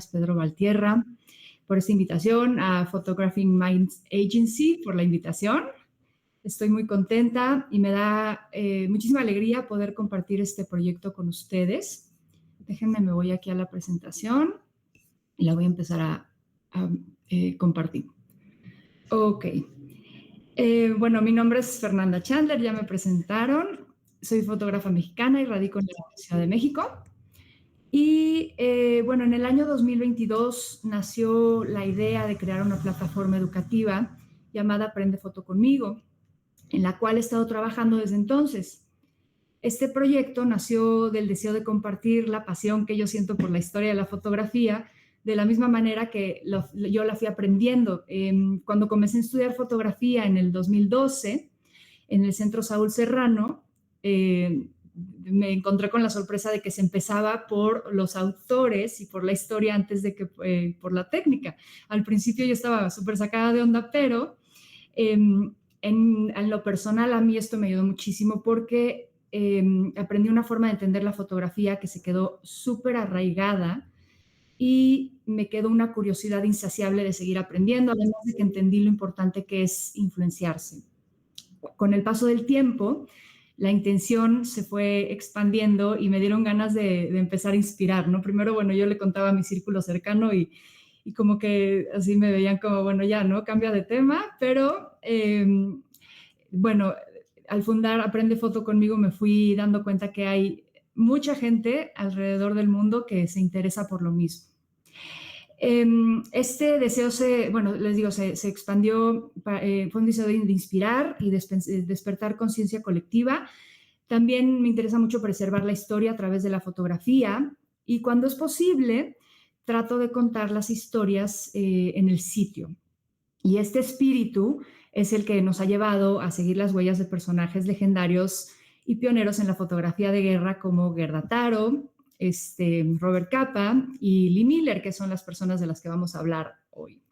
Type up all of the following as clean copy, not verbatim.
Pedro Valtierra por esta invitación, a Photographing Minds Agency por la invitación. Estoy muy contenta y me da muchísima alegría poder compartir este proyecto con ustedes. Déjenme, me voy aquí a la presentación y la voy a empezar a compartir. Ok. Bueno, mi nombre es Fernanda Chandler, ya me presentaron. Soy fotógrafa mexicana y radico en la Ciudad de México. Y bueno, en el año 2022 nació la idea de crear una plataforma educativa llamada Aprende Foto Conmigo, en la cual he estado trabajando desde entonces. Este proyecto nació del deseo de compartir la pasión que yo siento por la historia de la fotografía, de la misma manera que yo la fui aprendiendo. Cuando comencé a estudiar fotografía en el 2012, en el Centro Saúl Serrano, me encontré con la sorpresa de que se empezaba por los autores y por la historia antes de que por la técnica. Al principio yo estaba súper sacada de onda, pero en lo personal a mí esto me ayudó muchísimo porque aprendí una forma de entender la fotografía que se quedó súper arraigada y me quedó una curiosidad insaciable de seguir aprendiendo, además de que entendí lo importante que es influenciarse. Con el paso del tiempo, la intención se fue expandiendo y me dieron ganas de empezar a inspirar, ¿no? Primero, bueno, yo le contaba a mi círculo cercano y como que así me veían como, bueno, ya, ¿no? Cambia de tema, pero bueno, al fundar Aprende Foto Conmigo me fui dando cuenta que hay mucha gente alrededor del mundo que se interesa por lo mismo. Este deseo se expandió, fue un deseo de inspirar y despertar conciencia colectiva. También me interesa mucho preservar la historia a través de la fotografía y cuando es posible trato de contar las historias en el sitio. Y este espíritu es el que nos ha llevado a seguir las huellas de personajes legendarios y pioneros en la fotografía de guerra como Gerda Taro, Robert Capa y Lee Miller, que son las personas de las que vamos a hablar hoy.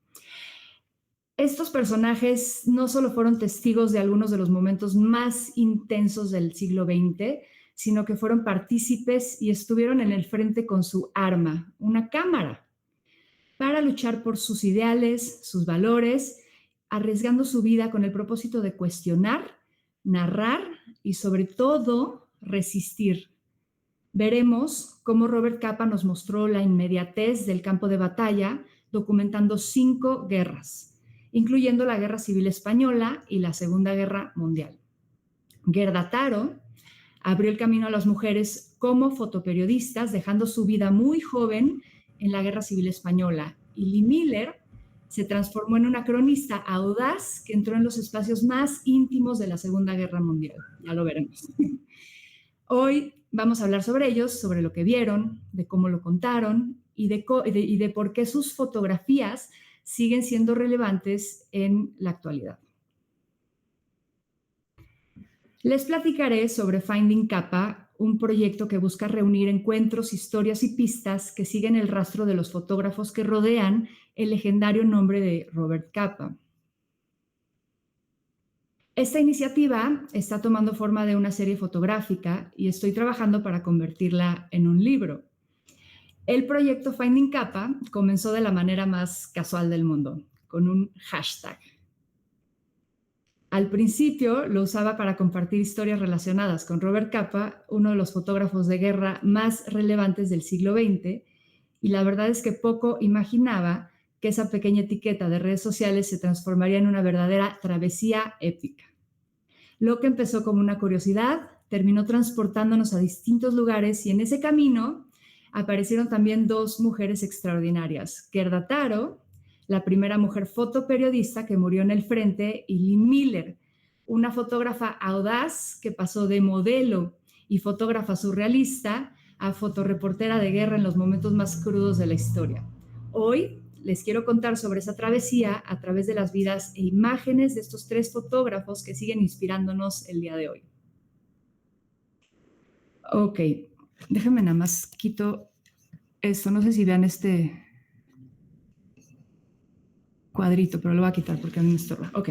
Estos personajes no solo fueron testigos de algunos de los momentos más intensos del siglo XX, sino que fueron partícipes y estuvieron en el frente con su arma, una cámara, para luchar por sus ideales, sus valores, arriesgando su vida con el propósito de cuestionar, narrar y sobre todo resistir. Veremos cómo Robert Capa nos mostró la inmediatez del campo de batalla, documentando 5 guerras, incluyendo la Guerra Civil Española y la Segunda Guerra Mundial. Gerda Taro abrió el camino a las mujeres como fotoperiodistas, dejando su vida muy joven en la Guerra Civil Española. Y Lee Miller se transformó en una cronista audaz que entró en los espacios más íntimos de la Segunda Guerra Mundial. Ya lo veremos. Hoy vamos a hablar sobre ellos, sobre lo que vieron, de cómo lo contaron y de por qué sus fotografías siguen siendo relevantes en la actualidad. Les platicaré sobre Finding Capa, un proyecto que busca reunir encuentros, historias y pistas que siguen el rastro de los fotógrafos que rodean el legendario nombre de Robert Capa. Esta iniciativa está tomando forma de una serie fotográfica y estoy trabajando para convertirla en un libro. El proyecto Finding Capa comenzó de la manera más casual del mundo, con un hashtag. Al principio lo usaba para compartir historias relacionadas con Robert Capa, uno de los fotógrafos de guerra más relevantes del siglo XX, y la verdad es que poco imaginaba que esa pequeña etiqueta de redes sociales se transformaría en una verdadera travesía épica. Lo que empezó como una curiosidad terminó transportándonos a distintos lugares y en ese camino aparecieron también 2 mujeres extraordinarias, Gerda Taro, la primera mujer fotoperiodista que murió en el frente, y Lee Miller, una fotógrafa audaz que pasó de modelo y fotógrafa surrealista a fotoreportera de guerra en los momentos más crudos de la historia. Hoy les quiero contar sobre esa travesía a través de las vidas e imágenes de estos 3 fotógrafos que siguen inspirándonos el día de hoy. Ok, déjenme nada más quito esto, no sé si vean este cuadrito, pero lo voy a quitar porque a mí me estorba. Ok.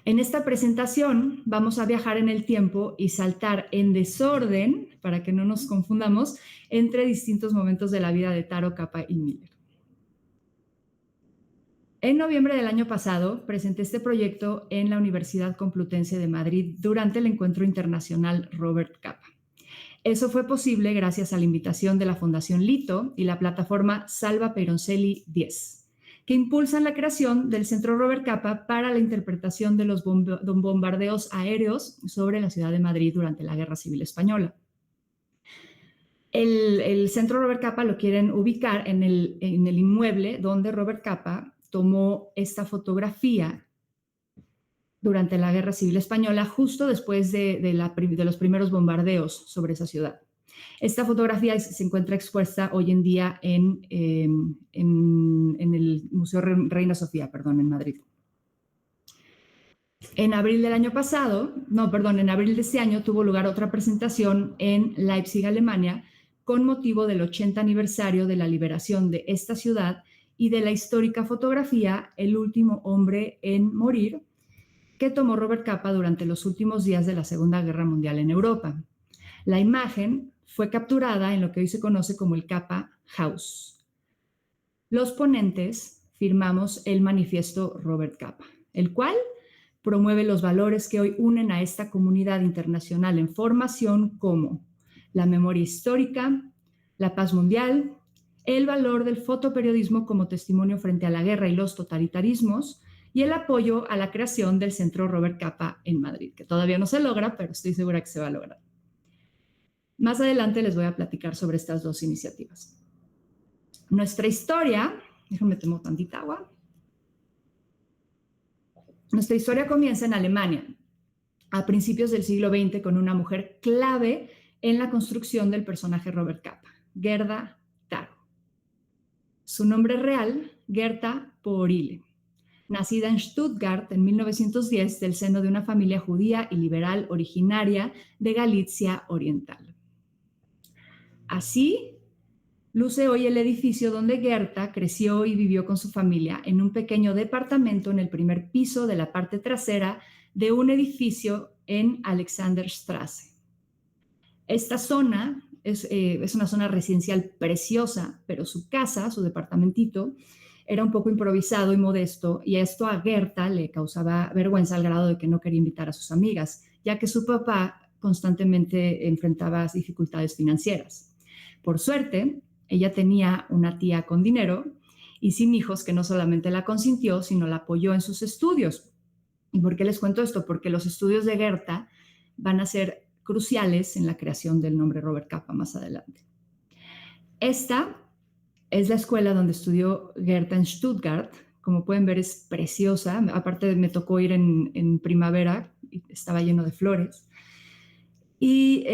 En esta presentación vamos a viajar en el tiempo y saltar en desorden, para que no nos confundamos, entre distintos momentos de la vida de Taro, Capa y Miller. En noviembre del año pasado presenté este proyecto en la Universidad Complutense de Madrid durante el Encuentro Internacional Robert Capa. Eso fue posible gracias a la invitación de la Fundación Lito y la plataforma Salva Peroncelli 10, que impulsan la creación del Centro Robert Capa para la interpretación de los bombardeos aéreos sobre la ciudad de Madrid durante la Guerra Civil Española. El Centro Robert Capa lo quieren ubicar en el inmueble donde Robert Capa tomó esta fotografía durante la Guerra Civil Española, justo después de los primeros bombardeos sobre esa ciudad. Esta fotografía se encuentra expuesta hoy en día en el Museo Reina Sofía, en Madrid. En abril del año pasado, en abril de este año tuvo lugar otra presentación en Leipzig, Alemania, con motivo del 80 aniversario de la liberación de esta ciudad y de la histórica fotografía El último hombre en morir, que tomó Robert Capa durante los últimos días de la Segunda Guerra Mundial en Europa. La imagen fue capturada en lo que hoy se conoce como el Capa House. Los ponentes firmamos el manifiesto Robert Capa, el cual promueve los valores que hoy unen a esta comunidad internacional en formación, como la memoria histórica, la paz mundial, el valor del fotoperiodismo como testimonio frente a la guerra y los totalitarismos, y el apoyo a la creación del Centro Robert Capa en Madrid, que todavía no se logra, pero estoy segura que se va a lograr. Más adelante les voy a platicar sobre estas dos iniciativas. Nuestra historia, déjame tomar tantita agua. Nuestra historia comienza en Alemania, a principios del siglo XX, con una mujer clave en la construcción del personaje Robert Capa, Gerda Taro. Su nombre real, Gerda Porile. Nacida en Stuttgart en 1910 del seno de una familia judía y liberal originaria de Galicia Oriental. Así luce hoy el edificio donde Gerda creció y vivió con su familia en un pequeño departamento en el primer piso de la parte trasera de un edificio en Alexanderstraße. Esta zona es una zona residencial preciosa, pero su casa, su departamentito, era un poco improvisado y modesto, y esto a Gerda le causaba vergüenza al grado de que no quería invitar a sus amigas, ya que su papá constantemente enfrentaba dificultades financieras. Por suerte, ella tenía una tía con dinero y sin hijos que no solamente la consintió, sino la apoyó en sus estudios. ¿Y por qué les cuento esto? Porque los estudios de Gerda van a ser cruciales en la creación del nombre Robert Capa más adelante. Esta es la escuela donde estudió Gerda en Stuttgart. Como pueden ver, es preciosa. Aparte, me tocó ir en primavera y estaba lleno de flores. Y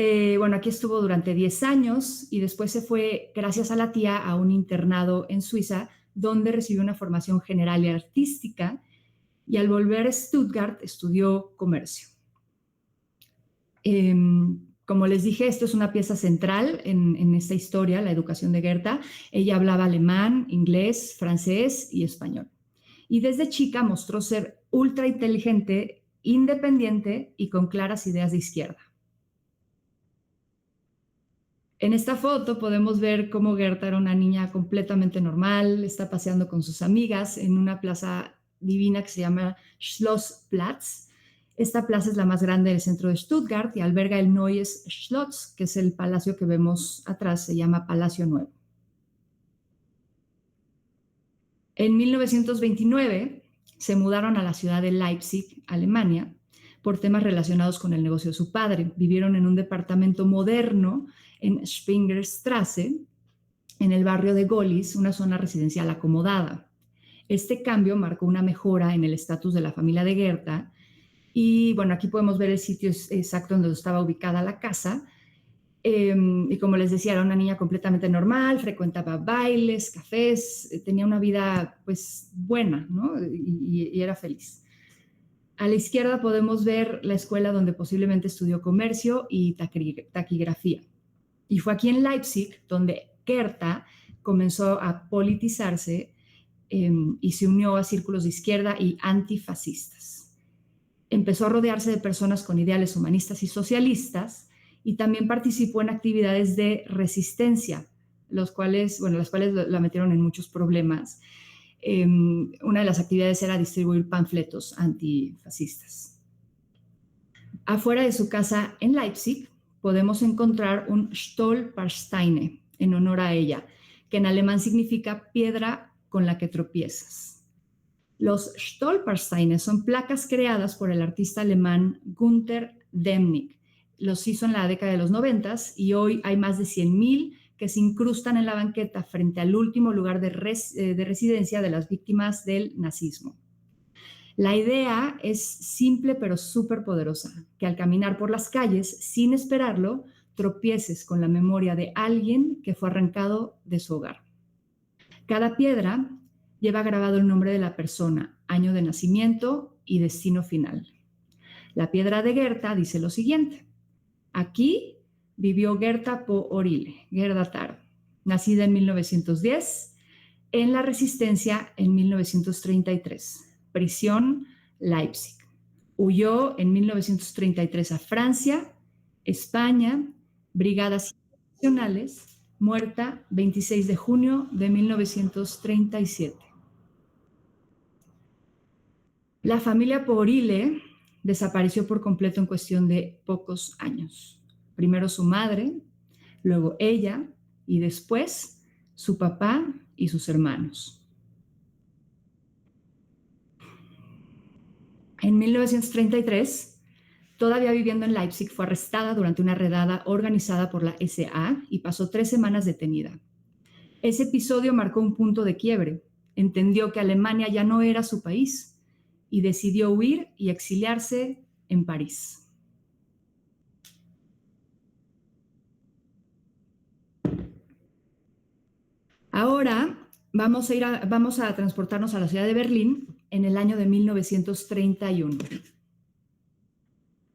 aquí estuvo durante 10 años y después se fue, gracias a la tía, a un internado en Suiza, donde recibió una formación general y artística, y al volver a Stuttgart estudió comercio. Como les dije, esto es una pieza central en esta historia, la educación de Gerda. Ella hablaba alemán, inglés, francés y español. Y desde chica mostró ser ultra inteligente, independiente y con claras ideas de izquierda. En esta foto podemos ver cómo Gerda era una niña completamente normal, está paseando con sus amigas en una plaza divina que se llama Schlossplatz. Esta plaza es la más grande del centro de Stuttgart y alberga el Neues Schloss, que es el palacio que vemos atrás, se llama Palacio Nuevo. En 1929 se mudaron a la ciudad de Leipzig, Alemania, por temas relacionados con el negocio de su padre. Vivieron en un departamento moderno en Springerstraße, en el barrio de Golis, una zona residencial acomodada. Este cambio marcó una mejora en el estatus de la familia de Gerda. Y aquí podemos ver el sitio exacto donde estaba ubicada la casa. Y como les decía, era una niña completamente normal, frecuentaba bailes, cafés, tenía una vida pues buena, ¿no? Y era feliz. A la izquierda podemos ver la escuela donde posiblemente estudió comercio y taquigrafía. Y fue aquí en Leipzig donde Gerda comenzó a politizarse y se unió a círculos de izquierda y antifascistas. Empezó a rodearse de personas con ideales humanistas y socialistas y también participó en actividades de resistencia, las cuales la metieron en muchos problemas. Una de las actividades era distribuir panfletos antifascistas. Afuera de su casa en Leipzig podemos encontrar un Stolpersteine en honor a ella, que en alemán significa piedra con la que tropiezas. Los Stolpersteine son placas creadas por el artista alemán Günther Demnig. Los hizo en la década de los 90 y hoy hay más de 100,000 que se incrustan en la banqueta frente al último lugar de residencia de las víctimas del nazismo. La idea es simple pero súper poderosa, que al caminar por las calles sin esperarlo, tropieces con la memoria de alguien que fue arrancado de su hogar. Cada piedra lleva grabado el nombre de la persona, año de nacimiento y destino final. La piedra de Gerta dice lo siguiente: aquí vivió Gerta Po Orile, Gerda Taro, nacida en 1910, en la Resistencia en 1933, prisión Leipzig. Huyó en 1933 a Francia, España, brigadas internacionales, muerta 26 de junio de 1937. La familia Porile desapareció por completo en cuestión de pocos años. Primero su madre, luego ella y después su papá y sus hermanos. En 1933, todavía viviendo en Leipzig, fue arrestada durante una redada organizada por la SA y pasó 3 semanas detenida. Ese episodio marcó un punto de quiebre. Entendió que Alemania ya no era su país y decidió huir y exiliarse en París. Ahora vamos a transportarnos a la ciudad de Berlín en el año de 1931.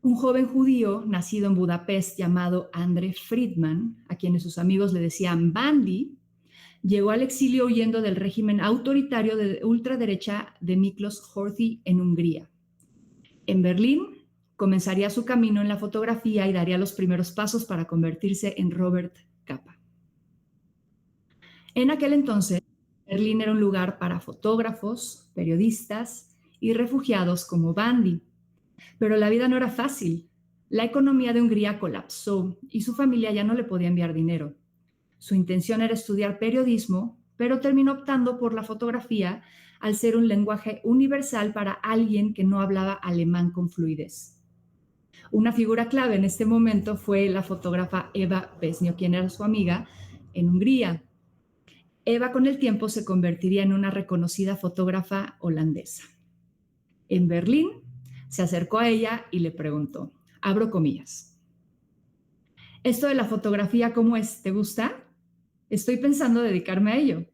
Un joven judío nacido en Budapest llamado André Friedman, a quienes sus amigos le decían Bandy, llegó al exilio huyendo del régimen autoritario de ultraderecha de Miklos Horthy en Hungría. En Berlín comenzaría su camino en la fotografía y daría los primeros pasos para convertirse en Robert Capa. En aquel entonces, Berlín era un lugar para fotógrafos, periodistas y refugiados como Bandy. Pero la vida no era fácil. La economía de Hungría colapsó y su familia ya no le podía enviar dinero. Su intención era estudiar periodismo, pero terminó optando por la fotografía al ser un lenguaje universal para alguien que no hablaba alemán con fluidez. Una figura clave en este momento fue la fotógrafa Eva Pesnio, quien era su amiga en Hungría. Eva con el tiempo se convertiría en una reconocida fotógrafa holandesa. En Berlín se acercó a ella y le preguntó, abro comillas: ¿esto de la fotografía cómo es? ¿Te gusta? Estoy pensando dedicarme a ello.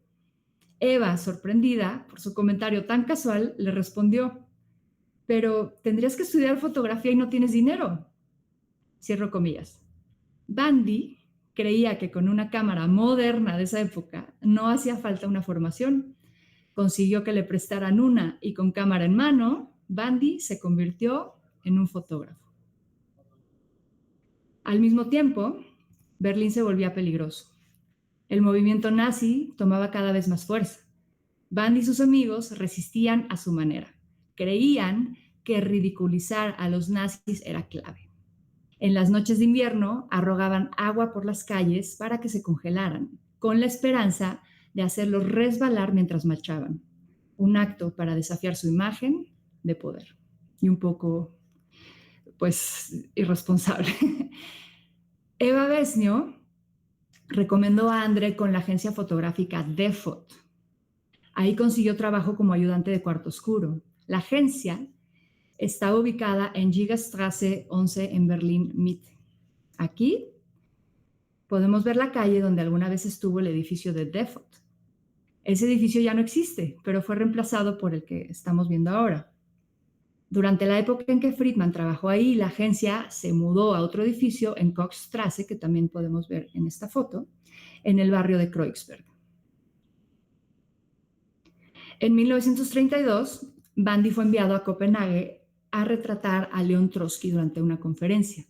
Eva, sorprendida por su comentario tan casual, le respondió, pero tendrías que estudiar fotografía y no tienes dinero. Cierro comillas. Bandy creía que con una cámara moderna de esa época no hacía falta una formación. Consiguió que le prestaran una y con cámara en mano, Bandy se convirtió en un fotógrafo. Al mismo tiempo, Berlín se volvía peligroso. El movimiento nazi tomaba cada vez más fuerza. Bandy y sus amigos resistían a su manera. Creían que ridiculizar a los nazis era clave. En las noches de invierno arrogaban agua por las calles para que se congelaran, con la esperanza de hacerlos resbalar mientras marchaban. Un acto para desafiar su imagen de poder. Y un poco, irresponsable. Eva Besnio recomendó a André con la agencia fotográfica Defot. Ahí consiguió trabajo como ayudante de cuarto oscuro. La agencia está ubicada en Gigastrasse 11 en Berlín-Mitte. Aquí podemos ver la calle donde alguna vez estuvo el edificio de Defot. Ese edificio ya no existe, pero fue reemplazado por el que estamos viendo ahora. Durante la época en que Friedman trabajó ahí, la agencia se mudó a otro edificio en Kochstrasse, que también podemos ver en esta foto, en el barrio de Kreuzberg. En 1932, Bandy fue enviado a Copenhague a retratar a León Trotsky durante una conferencia.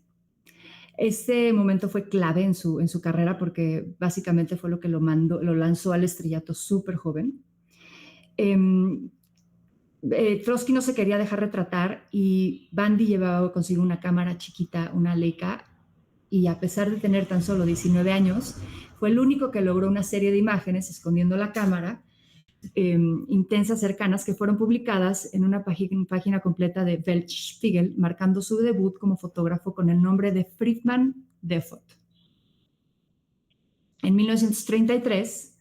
Este momento fue clave en su carrera porque básicamente fue lo que lo lanzó al estrellato súper joven. Trotsky no se quería dejar retratar y Bandy llevaba consigo una cámara chiquita, una Leica, y a pesar de tener tan solo 19 años, fue el único que logró una serie de imágenes escondiendo la cámara, intensas, cercanas, que fueron publicadas en una página completa de Weltspiegel, marcando su debut como fotógrafo con el nombre de Friedman Defot. En 1933,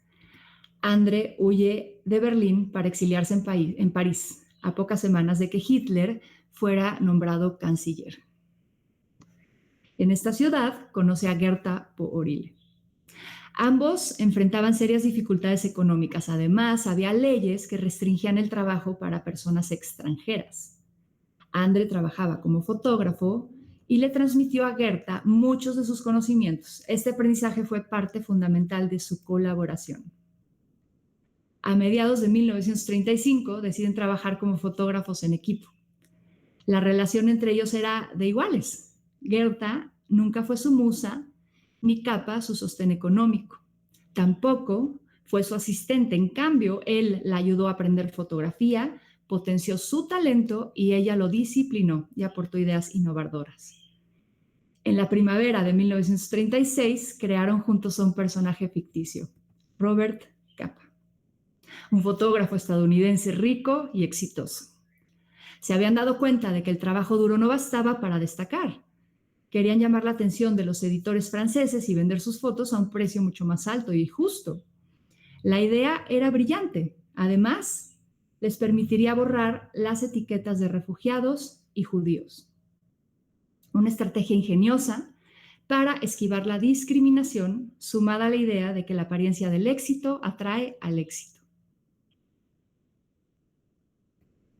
André huye de Berlín para exiliarse en París, a pocas semanas de que Hitler fuera nombrado canciller. En esta ciudad conoce a Gerta Poorille. Ambos enfrentaban serias dificultades económicas. Además, había leyes que restringían el trabajo para personas extranjeras. André trabajaba como fotógrafo y le transmitió a Gerta muchos de sus conocimientos. Este aprendizaje fue parte fundamental de su colaboración. A mediados de 1935 deciden trabajar como fotógrafos en equipo. La relación entre ellos era de iguales. Gerta nunca fue su musa, ni Capa su sostén económico. Tampoco fue su asistente. En cambio, él la ayudó a aprender fotografía, potenció su talento y ella lo disciplinó y aportó ideas innovadoras. En la primavera de 1936 crearon juntos a un personaje ficticio, Robert Capa, un fotógrafo estadounidense rico y exitoso. Se habían dado cuenta de que el trabajo duro no bastaba para destacar. Querían llamar la atención de los editores franceses y vender sus fotos a un precio mucho más alto y justo. La idea era brillante. Además, les permitiría borrar las etiquetas de refugiados y judíos. Una estrategia ingeniosa para esquivar la discriminación, sumada a la idea de que la apariencia del éxito atrae al éxito.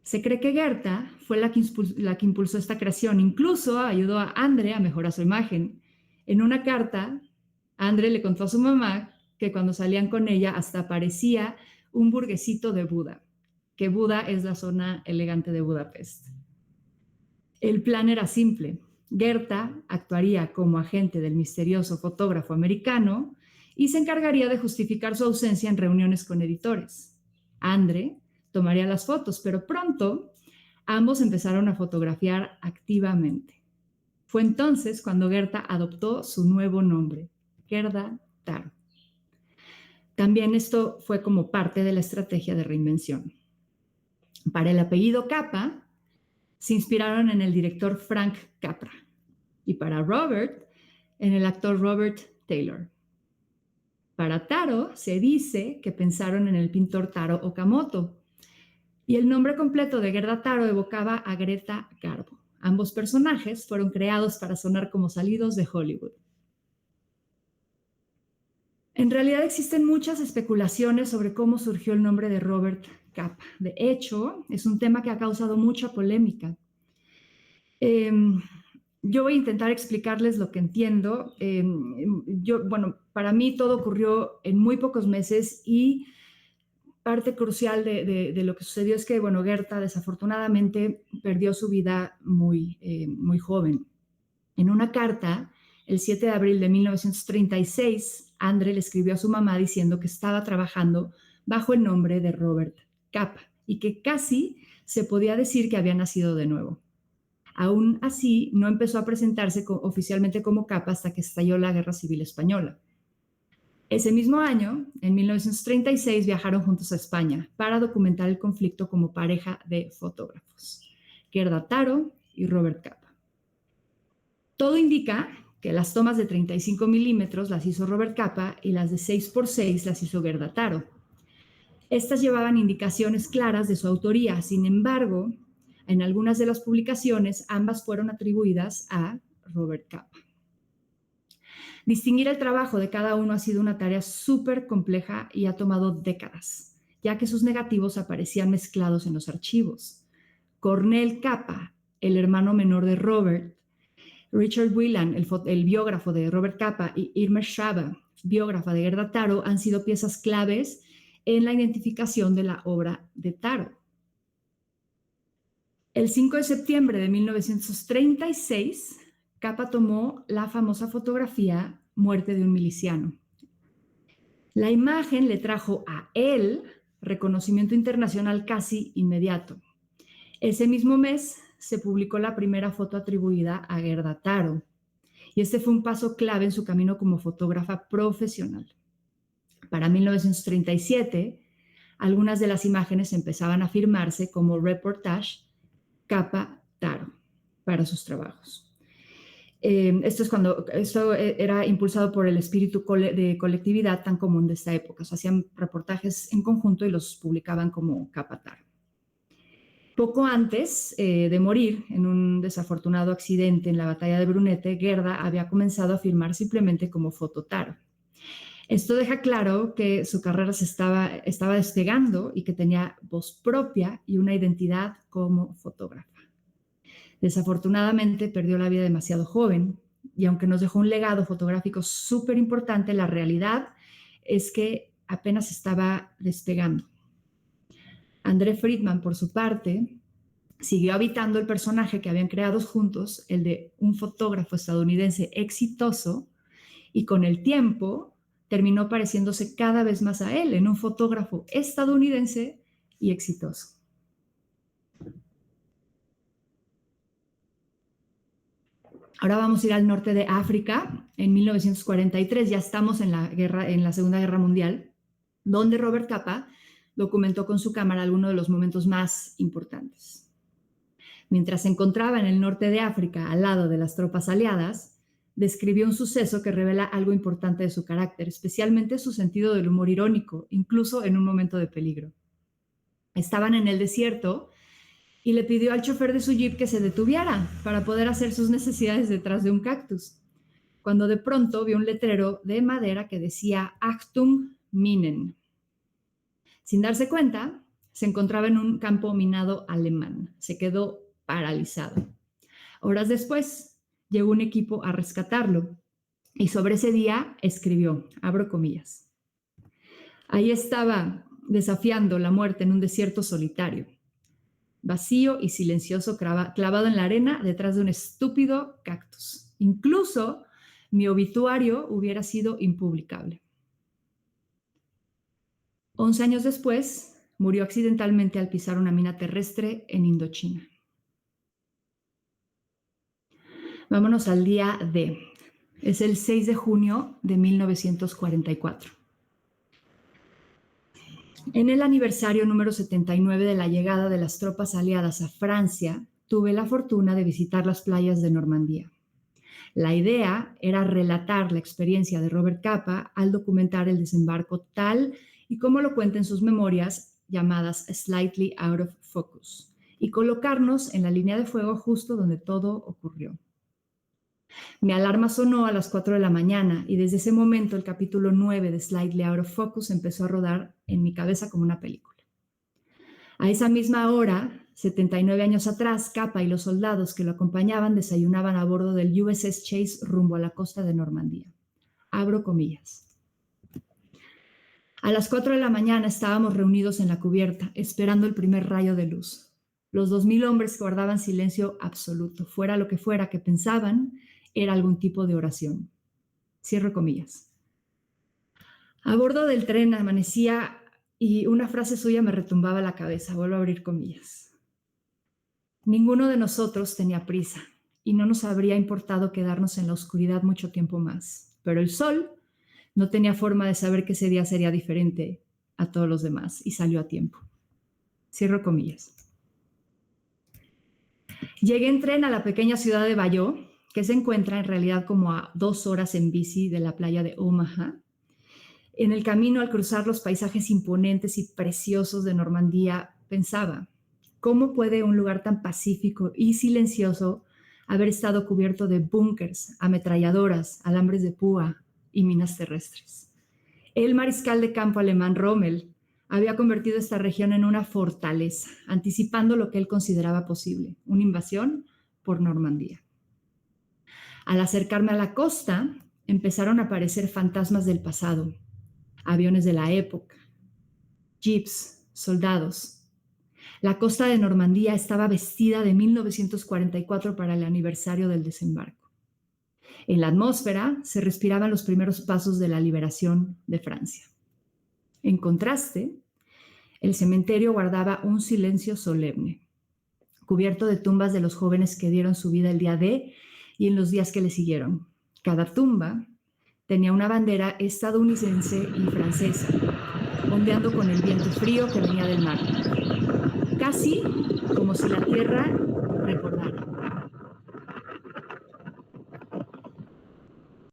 Se cree que Gerta fue la que impulsó esta creación. Incluso ayudó a André a mejorar su imagen. En una carta, André le contó a su mamá que cuando salían con ella hasta parecía un burguesito de Buda, que Buda es la zona elegante de Budapest. El plan era simple. Gerta actuaría como agente del misterioso fotógrafo americano y se encargaría de justificar su ausencia en reuniones con editores. André tomaría las fotos, pero pronto ambos empezaron a fotografiar activamente. Fue entonces cuando Gerta adoptó su nuevo nombre, Gerda Taro. También esto fue como parte de la estrategia de reinvención. Para el apellido Capa, se inspiraron en el director Frank Capra y para Robert, en el actor Robert Taylor. Para Taro, se dice que pensaron en el pintor Taro Okamoto, y el nombre completo de Gerda Taro evocaba a Greta Garbo. Ambos personajes fueron creados para sonar como salidos de Hollywood. En realidad existen muchas especulaciones sobre cómo surgió el nombre de Robert Capa. De hecho, es un tema que ha causado mucha polémica. Yo voy a intentar explicarles lo que entiendo. Para mí todo ocurrió en muy pocos meses y parte crucial de lo que sucedió es que, Gerta desafortunadamente perdió su vida muy joven. En una carta, el 7 de abril de 1936, André le escribió a su mamá diciendo que estaba trabajando bajo el nombre de Robert Capa y que casi se podía decir que había nacido de nuevo. Aún así, no empezó a presentarse oficialmente como Capa hasta que estalló la Guerra Civil Española. Ese mismo año, en 1936, viajaron juntos a España para documentar el conflicto como pareja de fotógrafos, Gerda Taro y Robert Capa. Todo indica que las tomas de 35 milímetros las hizo Robert Capa y las de 6x6 las hizo Gerda Taro. Estas llevaban indicaciones claras de su autoría. Sin embargo, en algunas de las publicaciones, ambas fueron atribuidas a Robert Capa. Distinguir el trabajo de cada uno ha sido una tarea súper compleja y ha tomado décadas, ya que sus negativos aparecían mezclados en los archivos. Cornel Capa, el hermano menor de Robert, Richard Whelan, el biógrafo de Robert Capa, y Irma Shaba, biógrafa de Gerda Taro, han sido piezas claves en la identificación de la obra de Taro. El 5 de septiembre de 1936, Capa tomó la famosa fotografía Muerte de un miliciano. La imagen le trajo a él reconocimiento internacional casi inmediato. Ese mismo mes se publicó la primera foto atribuida a Gerda Taro, y este fue un paso clave en su camino como fotógrafa profesional. Para 1937, algunas de las imágenes empezaban a firmarse como reportage Capa Taro para sus trabajos. Esto era impulsado por el espíritu de colectividad tan común de esta época. O sea, hacían reportajes en conjunto y los publicaban como Capa Taro. Poco antes de morir en un desafortunado accidente en la batalla de Brunete, Gerda había comenzado a firmar simplemente como Fototaro. Esto deja claro que su carrera se estaba despegando y que tenía voz propia y una identidad como fotógrafa. Desafortunadamente perdió la vida demasiado joven y aunque nos dejó un legado fotográfico súper importante, la realidad es que apenas estaba despegando. André Friedman, por su parte, siguió habitando el personaje que habían creado juntos, el de un fotógrafo estadounidense exitoso, y con el tiempo terminó pareciéndose cada vez más a él, en un fotógrafo estadounidense y exitoso. Ahora vamos a ir al norte de África. En 1943 ya estamos en la Segunda Guerra Mundial, donde Robert Capa documentó con su cámara algunos de los momentos más importantes. Mientras se encontraba en el norte de África, al lado de las tropas aliadas, describió un suceso que revela algo importante de su carácter, especialmente su sentido del humor irónico, incluso en un momento de peligro. Estaban en el desierto y le pidió al chofer de su jeep que se detuviera para poder hacer sus necesidades detrás de un cactus, cuando de pronto vio un letrero de madera que decía Achtung Minen. Sin darse cuenta, se encontraba en un campo minado alemán. Se quedó paralizado. Horas después, llegó un equipo a rescatarlo y sobre ese día escribió, abro comillas, ahí estaba desafiando la muerte en un desierto solitario, vacío y silencioso, clavado en la arena detrás de un estúpido cactus. Incluso mi obituario hubiera sido impublicable. 11 años después, murió accidentalmente al pisar una mina terrestre en Indochina. Vámonos al día D. Es el 6 de junio de 1944. En el aniversario número 79 de la llegada de las tropas aliadas a Francia, tuve la fortuna de visitar las playas de Normandía. La idea era relatar la experiencia de Robert Capa al documentar el desembarco tal y como lo cuenta en sus memorias llamadas Slightly Out of Focus, y colocarnos en la línea de fuego justo donde todo ocurrió. Mi alarma sonó a las 4 de la mañana y desde ese momento el capítulo 9 de Slightly Out of Focus empezó a rodar en mi cabeza como una película. A esa misma hora, 79 años atrás, Capa y los soldados que lo acompañaban desayunaban a bordo del USS Chase rumbo a la costa de Normandía. Abro comillas. A las 4 de la mañana estábamos reunidos en la cubierta, esperando el primer rayo de luz. Los 2000 hombres guardaban silencio absoluto. Fuera lo que fuera que pensaban, era algún tipo de oración. Cierro comillas. A bordo del tren amanecía y una frase suya me retumbaba la cabeza. Vuelvo a abrir comillas. Ninguno de nosotros tenía prisa y no nos habría importado quedarnos en la oscuridad mucho tiempo más. Pero el sol no tenía forma de saber que ese día sería diferente a todos los demás y salió a tiempo. Cierro comillas. Llegué en tren a la pequeña ciudad de Bayeux, que se encuentra en realidad como a 2 horas en bici de la playa de Omaha. En el camino, al cruzar los paisajes imponentes y preciosos de Normandía, pensaba, ¿cómo puede un lugar tan pacífico y silencioso haber estado cubierto de búnkers, ametralladoras, alambres de púa y minas terrestres? El mariscal de campo alemán Rommel había convertido esta región en una fortaleza, anticipando lo que él consideraba posible, una invasión por Normandía. Al acercarme a la costa, empezaron a aparecer fantasmas del pasado, aviones de la época, jeeps, soldados. La costa de Normandía estaba vestida de 1944 para el aniversario del desembarco. En la atmósfera se respiraban los primeros pasos de la liberación de Francia. En contraste, el cementerio guardaba un silencio solemne, cubierto de tumbas de los jóvenes que dieron su vida el día de y en los días que le siguieron. Cada tumba tenía una bandera estadounidense y francesa, ondeando con el viento frío que venía del mar, casi como si la tierra recordara.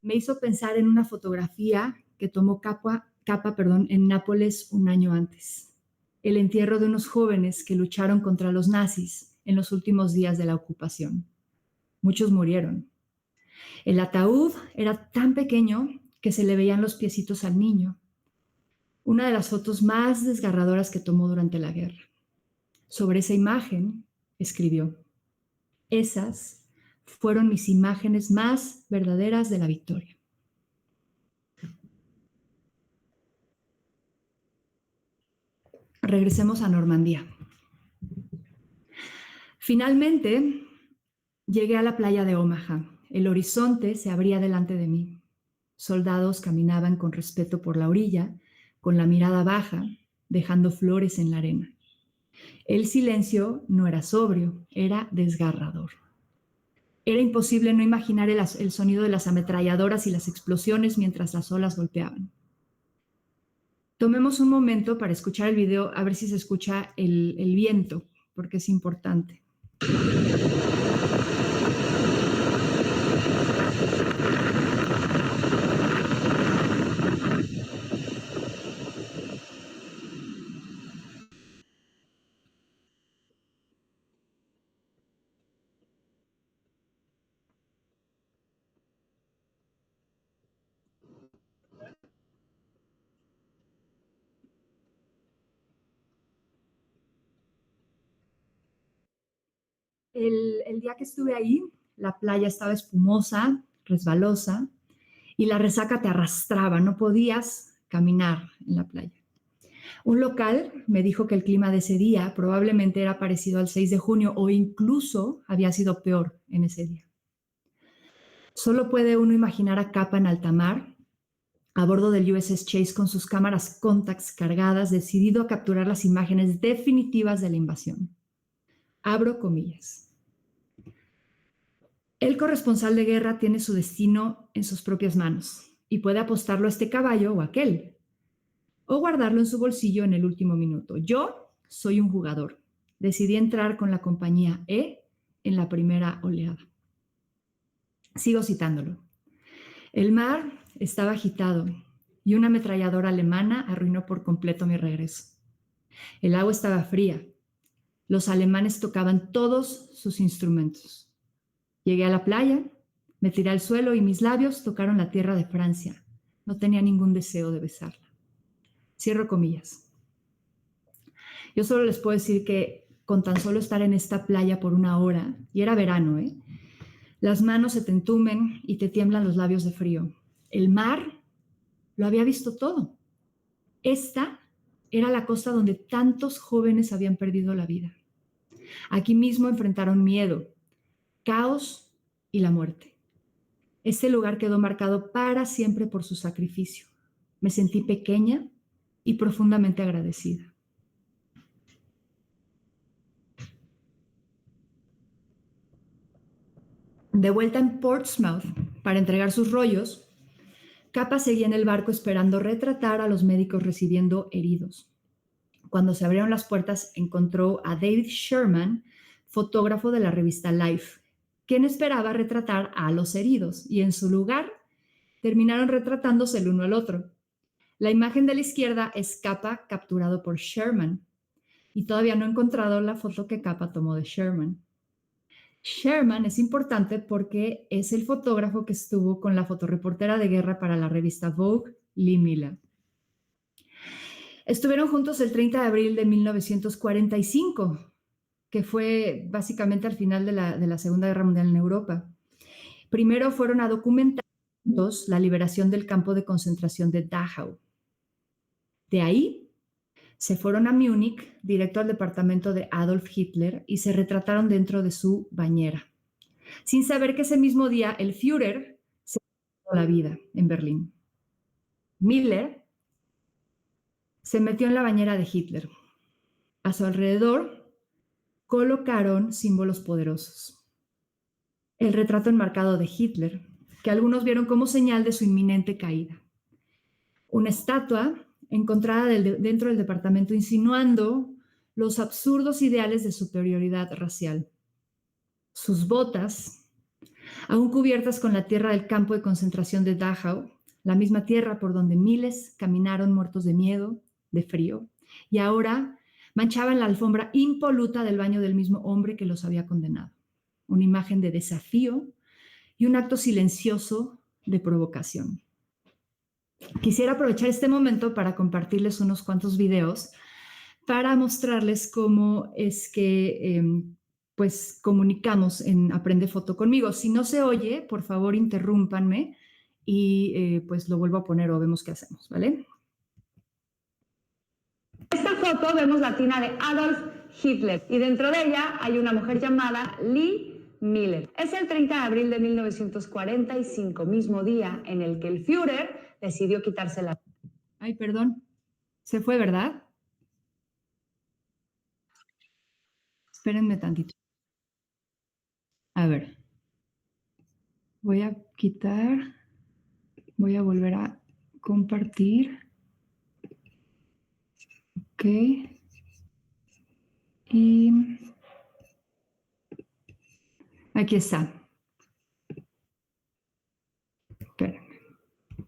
Me hizo pensar en una fotografía que tomó Capa en Nápoles un año antes. El entierro de unos jóvenes que lucharon contra los nazis en los últimos días de la ocupación. Muchos murieron. El ataúd era tan pequeño que se le veían los piecitos al niño. Una de las fotos más desgarradoras que tomó durante la guerra. Sobre esa imagen escribió: esas fueron mis imágenes más verdaderas de la victoria. Regresemos a Normandía. Finalmente, llegué a la playa de Omaha. El horizonte se abría delante de mí. Soldados caminaban con respeto por la orilla, con la mirada baja, dejando flores en la arena. El silencio no era sobrio, era desgarrador. Era imposible no imaginar el sonido de las ametralladoras y las explosiones mientras las olas golpeaban. Tomemos un momento para escuchar el video, a ver si se escucha el viento, porque es importante. El día que estuve ahí, la playa estaba espumosa, resbalosa, y la resaca te arrastraba, no podías caminar en la playa. Un local me dijo que el clima de ese día probablemente era parecido al 6 de junio o incluso había sido peor en ese día. Solo puede uno imaginar a Capa en alta mar, a bordo del USS Chase con sus cámaras Contax cargadas, decidido a capturar las imágenes definitivas de la invasión. Abro comillas. El corresponsal de guerra tiene su destino en sus propias manos y puede apostarlo a este caballo o a aquel, o guardarlo en su bolsillo en el último minuto. Yo soy un jugador. Decidí entrar con la compañía E en la primera oleada. Sigo citándolo. El mar estaba agitado y una ametralladora alemana arruinó por completo mi regreso. El agua estaba fría. Los alemanes tocaban todos sus instrumentos. Llegué a la playa, me tiré al suelo y mis labios tocaron la tierra de Francia. No tenía ningún deseo de besarla. Cierro comillas. Yo solo les puedo decir que con tan solo estar en esta playa por una hora, y era verano, las manos se te entumen y te tiemblan los labios de frío. El mar lo había visto todo. Esta era la costa donde tantos jóvenes habían perdido la vida. Aquí mismo enfrentaron miedo, caos y la muerte. Este lugar quedó marcado para siempre por su sacrificio. Me sentí pequeña y profundamente agradecida. De vuelta en Portsmouth para entregar sus rollos, Capa seguía en el barco esperando retratar a los médicos recibiendo heridos. Cuando se abrieron las puertas, encontró a David Sherman, fotógrafo de la revista Life, quien esperaba retratar a los heridos, y en su lugar terminaron retratándose el uno al otro. La imagen de la izquierda es Capa capturado por Sherman, y todavía no he encontrado la foto que Capa tomó de Sherman. Sherman es importante porque es el fotógrafo que estuvo con la fotoreportera de guerra para la revista Vogue, Lee Miller. Estuvieron juntos el 30 de abril de 1945, que fue básicamente al final de la Segunda Guerra Mundial en Europa. Primero fueron a documentar la liberación del campo de concentración de Dachau. De ahí Se fueron a Múnich, directo al departamento de Adolf Hitler, y se retrataron dentro de su bañera, sin saber que ese mismo día el Führer se quitó la vida en Berlín. Miller se metió en la bañera de Hitler. A su alrededor colocaron símbolos poderosos. El retrato enmarcado de Hitler, que algunos vieron como señal de su inminente caída. Una estatua encontrada dentro del departamento insinuando los absurdos ideales de superioridad racial. Sus botas, aún cubiertas con la tierra del campo de concentración de Dachau, la misma tierra por donde miles caminaron muertos de miedo, de frío, y ahora manchaban la alfombra impoluta del baño del mismo hombre que los había condenado. Una imagen de desafío y un acto silencioso de provocación. Quisiera aprovechar este momento para compartirles unos cuantos videos para mostrarles cómo es que pues comunicamos en Aprende Foto conmigo. Si no se oye, por favor interrúmpanme y pues lo vuelvo a poner o vemos qué hacemos, ¿vale? Esta foto vemos la tina de Adolf Hitler y dentro de ella hay una mujer llamada Lee Miller. Es el 30 de abril de 1945, mismo día en el que el Führer decidió quitarse la... Ay, perdón. Se fue, ¿verdad? Espérenme tantito. A ver. Voy a quitar. Voy a volver a compartir. Ok. Y aquí está. Espérenme.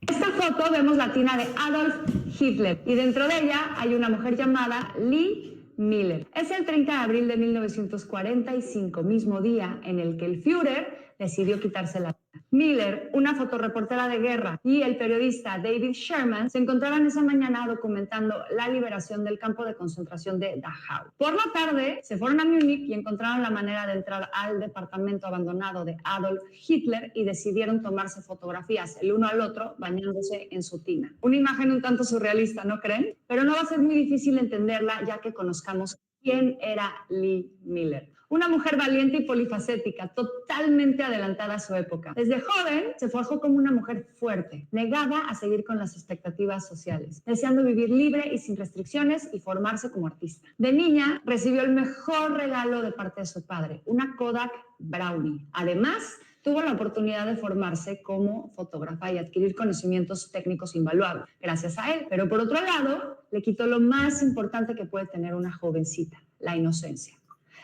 Esta foto vemos la tina de Adolf Hitler y dentro de ella hay una mujer llamada Lee Miller. Es el 30 de abril de 1945, mismo día en el que el Führer decidió quitarse la vida. Miller, una fotoreportera de guerra, y el periodista David Sherman se encontraban esa mañana documentando la liberación del campo de concentración de Dachau. Por la tarde se fueron a Múnich y encontraron la manera de entrar al departamento abandonado de Adolf Hitler y decidieron tomarse fotografías el uno al otro bañándose en su tina. Una imagen un tanto surrealista, ¿no creen? Pero no va a ser muy difícil entenderla ya que conozcamos quién era Lee Miller. Una mujer valiente y polifacética, totalmente adelantada a su época. Desde joven se forjó como una mujer fuerte, negada a seguir con las expectativas sociales, deseando vivir libre y sin restricciones y formarse como artista. De niña recibió el mejor regalo de parte de su padre, una Kodak Brownie. Además, tuvo la oportunidad de formarse como fotógrafa y adquirir conocimientos técnicos invaluables gracias a él. Pero por otro lado, le quitó lo más importante que puede tener una jovencita, la inocencia.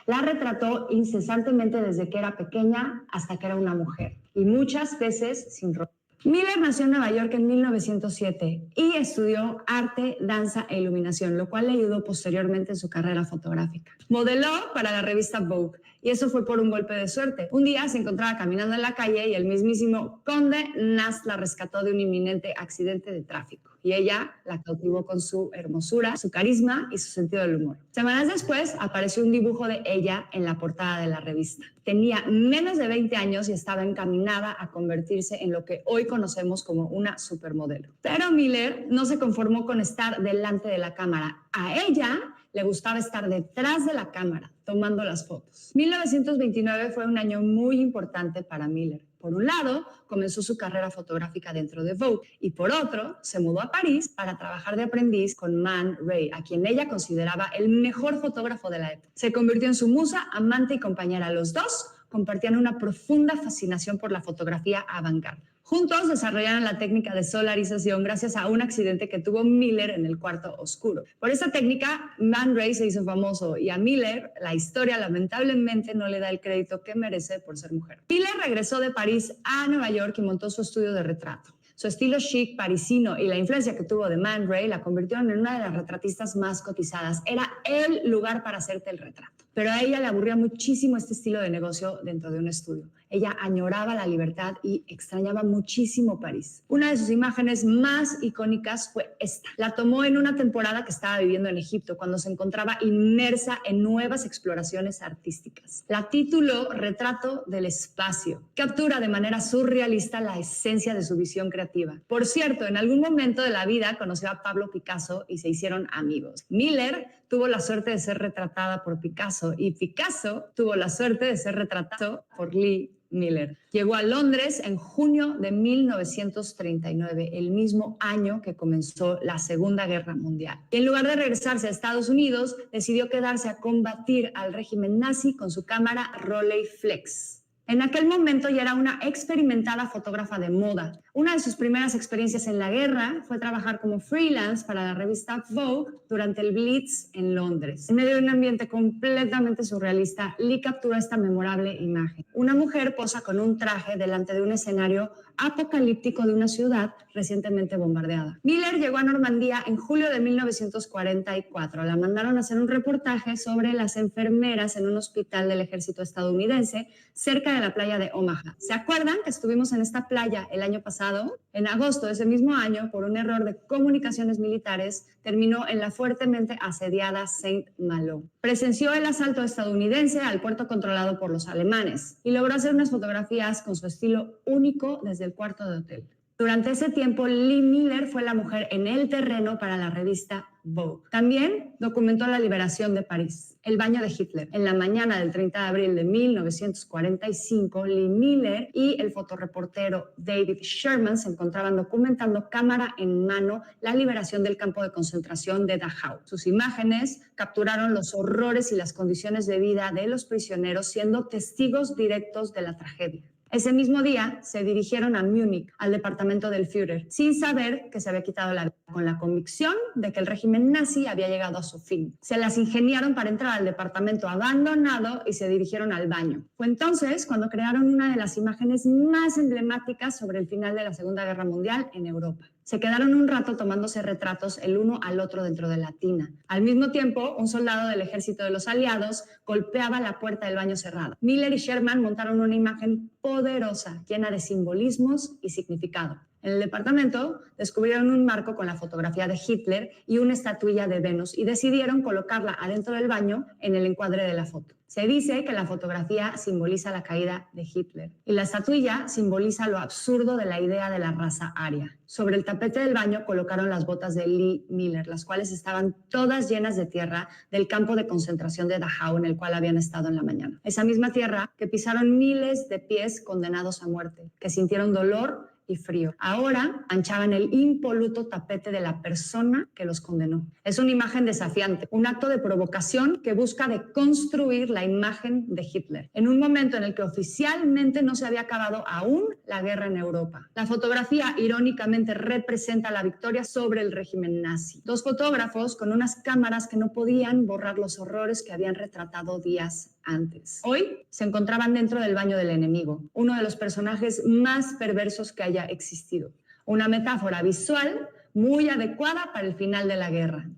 La retrató incesantemente desde que era pequeña hasta que era una mujer y muchas veces sin ropa. Miller nació en Nueva York en 1907 y estudió arte, danza e iluminación, lo cual le ayudó posteriormente en su carrera fotográfica. Modeló para la revista Vogue y eso fue por un golpe de suerte. Un día se encontraba caminando en la calle y el mismísimo Conde Nast la rescató de un inminente accidente de tráfico. Y ella la cautivó con su hermosura, su carisma y su sentido del humor. Semanas después apareció un dibujo de ella en la portada de la revista. Tenía menos de 20 años y estaba encaminada a convertirse en lo que hoy conocemos como una supermodelo. Pero Miller no se conformó con estar delante de la cámara. A ella le gustaba estar detrás de la cámara, tomando las fotos. 1929 fue un año muy importante para Miller. Por un lado, comenzó su carrera fotográfica dentro de Vogue y por otro, se mudó a París para trabajar de aprendiz con Man Ray, a quien ella consideraba el mejor fotógrafo de la época. Se convirtió en su musa, amante y compañera. Los dos compartían una profunda fascinación por la fotografía avant-garde. Juntos desarrollaron la técnica de solarización gracias a un accidente que tuvo Miller en el cuarto oscuro. Por esta técnica, Man Ray se hizo famoso y a Miller la historia lamentablemente no le da el crédito que merece por ser mujer. Miller regresó de París a Nueva York y montó su estudio de retrato. Su estilo chic parisino y la influencia que tuvo de Man Ray la convirtieron en una de las retratistas más cotizadas. Era el lugar para hacerte el retrato. Pero a ella le aburría muchísimo este estilo de negocio dentro de un estudio. Ella añoraba la libertad y extrañaba muchísimo París. Una de sus imágenes más icónicas fue esta. La tomó en una temporada que estaba viviendo en Egipto, cuando se encontraba inmersa en nuevas exploraciones artísticas. La tituló Retrato del espacio. Captura de manera surrealista la esencia de su visión creativa. Por cierto, en algún momento de la vida conoció a Pablo Picasso y se hicieron amigos. Miller tuvo la suerte de ser retratada por Picasso y Picasso tuvo la suerte de ser retratado por Lee Miller. Llegó a Londres en junio de 1939, el mismo año que comenzó la Segunda Guerra Mundial. Y en lugar de regresarse a Estados Unidos, decidió quedarse a combatir al régimen nazi con su cámara Rolleiflex. En aquel momento ya era una experimentada fotógrafa de moda. Una de sus primeras experiencias en la guerra fue trabajar como freelance para la revista Vogue durante el Blitz en Londres. En medio de un ambiente completamente surrealista, Lee capturó esta memorable imagen. Una mujer posa con un traje delante de un escenario apocalíptico de una ciudad recientemente bombardeada. Miller llegó a Normandía en julio de 1944. La mandaron a hacer un reportaje sobre las enfermeras en un hospital del ejército estadounidense cerca de la playa de Omaha. ¿Se acuerdan que estuvimos en esta playa el año pasado? En agosto de ese mismo año, por un error de comunicaciones militares, terminó en la fuertemente asediada Saint-Malo. Presenció el asalto estadounidense al puerto controlado por los alemanes y logró hacer unas fotografías con su estilo único desde el cuarto de hotel. Durante ese tiempo, Lee Miller fue la mujer en el terreno para la revista Vogue. También documentó la liberación de París, el baño de Hitler. En la mañana del 30 de abril de 1945, Lee Miller y el fotoreportero David Sherman se encontraban documentando cámara en mano la liberación del campo de concentración de Dachau. Sus imágenes capturaron los horrores y las condiciones de vida de los prisioneros, siendo testigos directos de la tragedia. Ese mismo día se dirigieron a Múnich, al departamento del Führer, sin saber que se había quitado la vida, con la convicción de que el régimen nazi había llegado a su fin. Se las ingeniaron para entrar al departamento abandonado y se dirigieron al baño. Fue entonces cuando crearon una de las imágenes más emblemáticas sobre el final de la Segunda Guerra Mundial en Europa. Se quedaron un rato tomándose retratos el uno al otro dentro de la tina. Al mismo tiempo, un soldado del ejército de los aliados golpeaba la puerta del baño cerrada. Miller y Sherman montaron una imagen poderosa, llena de simbolismos y significado. En el departamento descubrieron un marco con la fotografía de Hitler y una estatuilla de Venus y decidieron colocarla adentro del baño en el encuadre de la foto. Se dice que la fotografía simboliza la caída de Hitler y la estatuilla simboliza lo absurdo de la idea de la raza aria. Sobre el tapete del baño colocaron las botas de Lee Miller, las cuales estaban todas llenas de tierra del campo de concentración de Dachau en el cual habían estado en la mañana. Esa misma tierra que pisaron miles de pies condenados a muerte, que sintieron dolor y frío. Ahora manchaban el impoluto tapete de la persona que los condenó. Es una imagen desafiante, un acto de provocación que busca deconstruir la imagen de Hitler, en un momento en el que oficialmente no se había acabado aún la guerra en Europa. La fotografía irónicamente representa la victoria sobre el régimen nazi. Dos fotógrafos con unas cámaras que no podían borrar los horrores que habían retratado días antes. Hoy se encontraban dentro del baño del enemigo, uno de los personajes más perversos que haya existido. Una metáfora visual muy adecuada para el final de la guerra.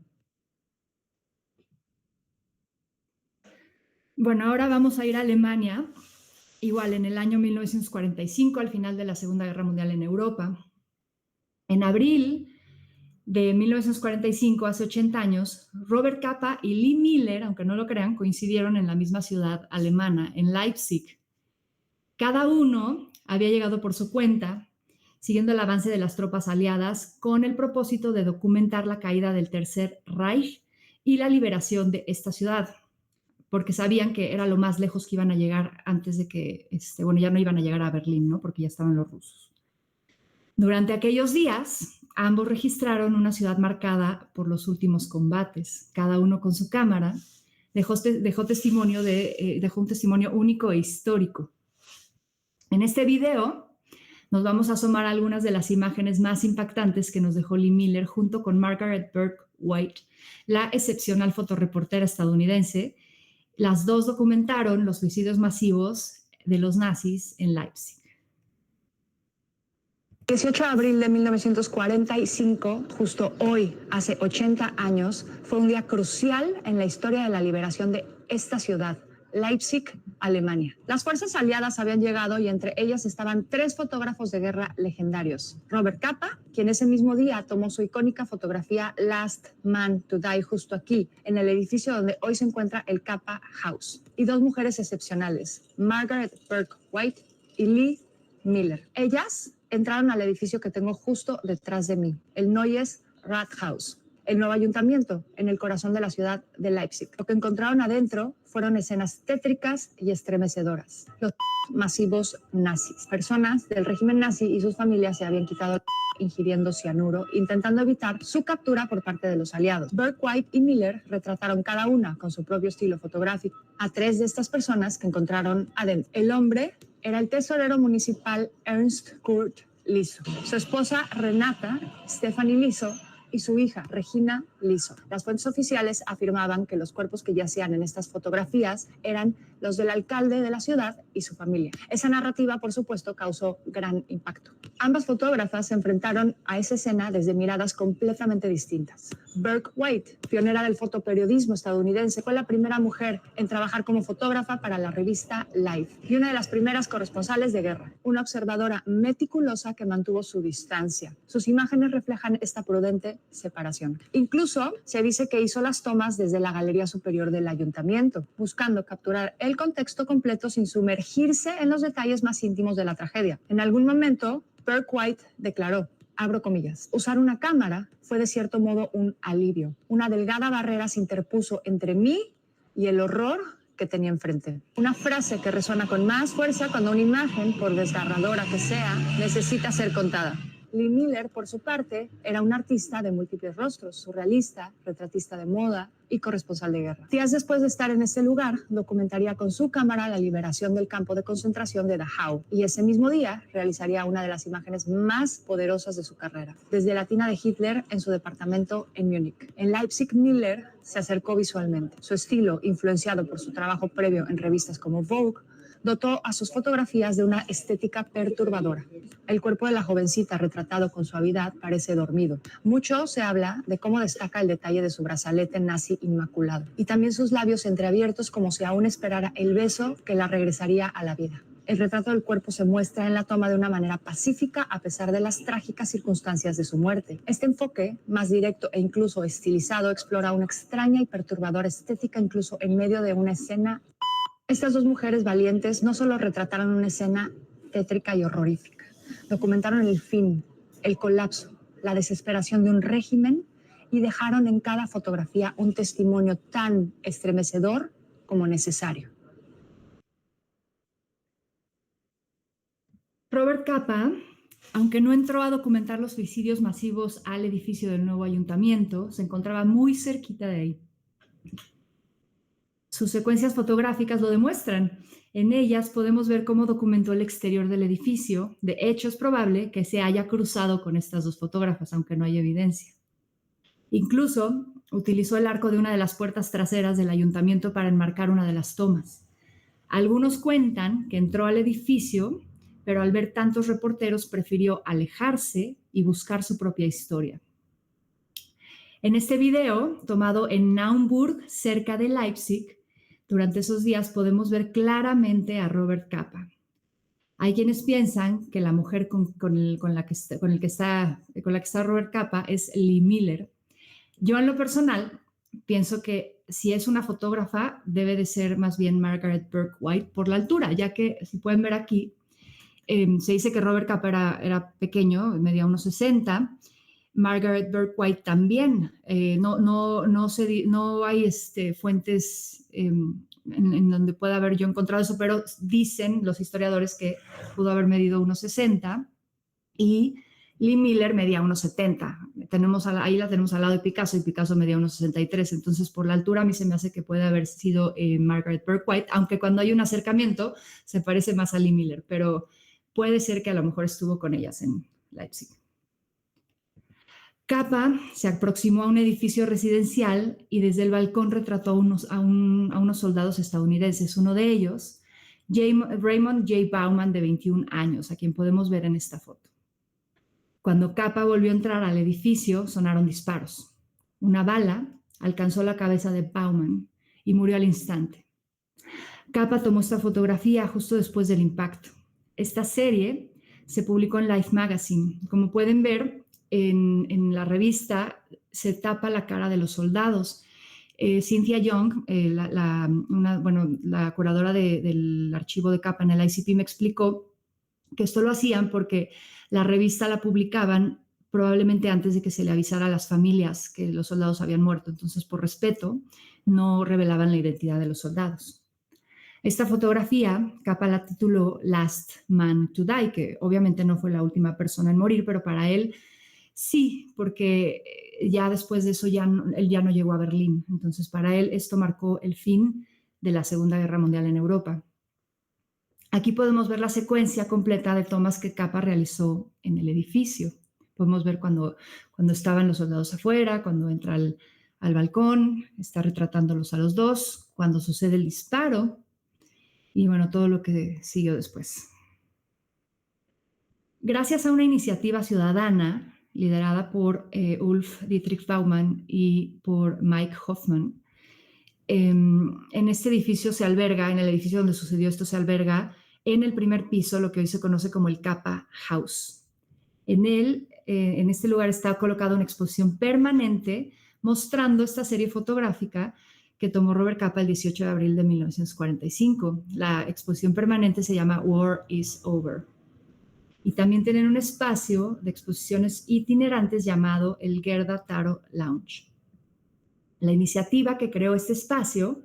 Bueno, ahora vamos a ir a Alemania, igual en el año 1945, al final de la Segunda Guerra Mundial en Europa. En abril de 1945, hace 80 años, Robert Capa y Lee Miller, aunque no lo crean, coincidieron en la misma ciudad alemana, en Leipzig. Cada uno había llegado por su cuenta, siguiendo el avance de las tropas aliadas, con el propósito de documentar la caída del Tercer Reich y la liberación de esta ciudad, porque sabían que era lo más lejos que iban a llegar antes de que, ya no iban a llegar a Berlín, ¿no? Porque ya estaban los rusos. Durante aquellos días, ambos registraron una ciudad marcada por los últimos combates. Cada uno con su cámara dejó un testimonio único e histórico. En este video nos vamos a asomar a algunas de las imágenes más impactantes que nos dejó Lee Miller junto con Margaret Burke White, la excepcional fotoreportera estadounidense. Las dos documentaron los suicidios masivos de los nazis en Leipzig. 18 de abril de 1945, justo hoy, hace 80 años, fue un día crucial en la historia de la liberación de esta ciudad, Leipzig, Alemania. Las fuerzas aliadas habían llegado y entre ellas estaban 3 fotógrafos de guerra legendarios. Robert Capa, quien ese mismo día tomó su icónica fotografía Last Man to Die justo aquí, en el edificio donde hoy se encuentra el Capa House. Y 2 mujeres excepcionales, Margaret Burke White y Lee Miller. Ellas entraron al edificio que tengo justo detrás de mí, el Neues Rathaus, el nuevo ayuntamiento en el corazón de la ciudad de Leipzig. Lo que encontraron adentro fueron escenas tétricas y estremecedoras. Los masivos nazis. Personas del régimen nazi y sus familias se habían quitado ingiriendo cianuro, intentando evitar su captura por parte de los aliados. Burke White y Miller retrataron cada una con su propio estilo fotográfico a 3 de estas personas que encontraron adentro. El hombre era el tesorero municipal Ernst Kurt Liso, su esposa Renata Stephanie Liso y su hija, Regina Liso. Las fuentes oficiales afirmaban que los cuerpos que yacían en estas fotografías eran los del alcalde de la ciudad y su familia. Esa narrativa, por supuesto, causó gran impacto. Ambas fotógrafas se enfrentaron a esa escena desde miradas completamente distintas. Burke White, pionera del fotoperiodismo estadounidense, fue la primera mujer en trabajar como fotógrafa para la revista Life y una de las primeras corresponsales de guerra, una observadora meticulosa que mantuvo su distancia. Sus imágenes reflejan esta prudente separación. Incluso se dice que hizo las tomas desde la galería superior del ayuntamiento, buscando capturar el contexto completo sin sumergirse en los detalles más íntimos de la tragedia. En algún momento, Burke White declaró, abro comillas, usar una cámara fue de cierto modo un alivio. Una delgada barrera se interpuso entre mí y el horror que tenía enfrente. Una frase que resuena con más fuerza cuando una imagen, por desgarradora que sea, necesita ser contada. Lee Miller, por su parte, era un artista de múltiples rostros, surrealista, retratista de moda y corresponsal de guerra. Días después de estar en ese lugar, documentaría con su cámara la liberación del campo de concentración de Dachau y ese mismo día realizaría una de las imágenes más poderosas de su carrera, desde la tina de Hitler en su departamento en Múnich. En Leipzig, Miller se acercó visualmente. Su estilo, influenciado por su trabajo previo en revistas como Vogue, dotó a sus fotografías de una estética perturbadora. El cuerpo de la jovencita, retratado con suavidad, parece dormido. Mucho se habla de cómo destaca el detalle de su brazalete nazi inmaculado y también sus labios entreabiertos como si aún esperara el beso que la regresaría a la vida. El retrato del cuerpo se muestra en la toma de una manera pacífica a pesar de las trágicas circunstancias de su muerte. Este enfoque, más directo e incluso estilizado, explora una extraña y perturbadora estética incluso en medio de una escena. Estas 2 mujeres valientes no solo retrataron una escena tétrica y horrorífica, documentaron el fin, el colapso, la desesperación de un régimen y dejaron en cada fotografía un testimonio tan estremecedor como necesario. Robert Capa, aunque no entró a documentar los suicidios masivos al edificio del nuevo ayuntamiento, se encontraba muy cerquita de ahí. Sus secuencias fotográficas lo demuestran. En ellas podemos ver cómo documentó el exterior del edificio. De hecho, es probable que se haya cruzado con estas 2 fotógrafas, aunque no hay evidencia. Incluso utilizó el arco de una de las puertas traseras del ayuntamiento para enmarcar una de las tomas. Algunos cuentan que entró al edificio, pero al ver tantos reporteros prefirió alejarse y buscar su propia historia. En este video, tomado en Naumburg, cerca de Leipzig, durante esos días podemos ver claramente a Robert Capa. Hay quienes piensan que la mujer con la que está Robert Capa es Lee Miller. Yo, en lo personal, pienso que si es una fotógrafa, debe de ser más bien Margaret Burke White por la altura, ya que, si pueden ver aquí, se dice que Robert Capa era pequeño, medía unos 60. Margaret Burke White también. No hay fuentes en donde pueda haber yo encontrado eso, pero dicen los historiadores que pudo haber medido unos 60 y Lee Miller medía unos 70. Ahí la tenemos al lado de Picasso y Picasso medía unos 63. Entonces, por la altura, a mí se me hace que puede haber sido Margaret Burke White, aunque cuando hay un acercamiento se parece más a Lee Miller, pero puede ser que a lo mejor estuvo con ellas en Leipzig. Capa se aproximó a un edificio residencial y desde el balcón retrató a unos soldados estadounidenses. Uno de ellos, Raymond J. Bauman, de 21 años, a quien podemos ver en esta foto. Cuando Capa volvió a entrar al edificio, sonaron disparos. Una bala alcanzó la cabeza de Bauman y murió al instante. Capa tomó esta fotografía justo después del impacto. Esta serie se publicó en Life Magazine. Como pueden ver, en la revista se tapa la cara de los soldados. Cynthia Young, la curadora del archivo de Capa en el ICP, me explicó que esto lo hacían porque la revista la publicaban probablemente antes de que se le avisara a las familias que los soldados habían muerto. Entonces, por respeto, no revelaban la identidad de los soldados. Esta fotografía, Capa la tituló Last Man to Die, que obviamente no fue la última persona en morir, pero para él sí, porque ya después de eso él ya no llegó a Berlín. Entonces, para él esto marcó el fin de la Segunda Guerra Mundial en Europa. Aquí podemos ver la secuencia completa de tomas que Capa realizó en el edificio. Podemos ver cuando estaban los soldados afuera, cuando entra al balcón, está retratándolos a los dos, cuando sucede el disparo y bueno, todo lo que siguió después. Gracias a una iniciativa ciudadana liderada por Ulf Dietrich Baumann y por Mike Hoffman, en este edificio se alberga, en el edificio donde sucedió esto, se alberga en el primer piso lo que hoy se conoce como el Capa House. En este lugar está colocada una exposición permanente mostrando esta serie fotográfica que tomó Robert Capa el 18 de abril de 1945. La exposición permanente se llama War is Over. Y también tienen un espacio de exposiciones itinerantes llamado el Gerda Taro Lounge. La iniciativa que creó este espacio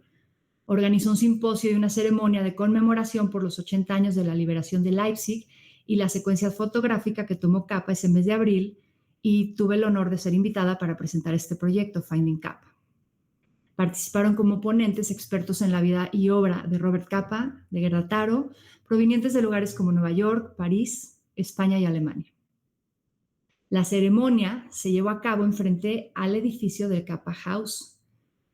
organizó un simposio y una ceremonia de conmemoración por los 80 años de la liberación de Leipzig y la secuencia fotográfica que tomó Capa ese mes de abril, y tuve el honor de ser invitada para presentar este proyecto, Finding Capa. Participaron como ponentes expertos en la vida y obra de Robert Capa, de Gerda Taro, provenientes de lugares como Nueva York, París, España y Alemania. La ceremonia se llevó a cabo enfrente al edificio del Capa House.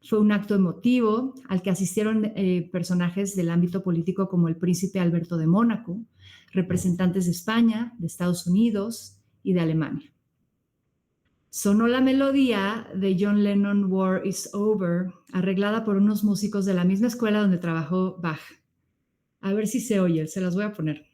Fue un acto emotivo al que asistieron personajes del ámbito político como el príncipe Alberto de Mónaco, representantes de España, de Estados Unidos y de Alemania. Sonó la melodía de John Lennon, War is Over, arreglada por unos músicos de la misma escuela donde trabajó Bach. A ver si se oye, se las voy a poner.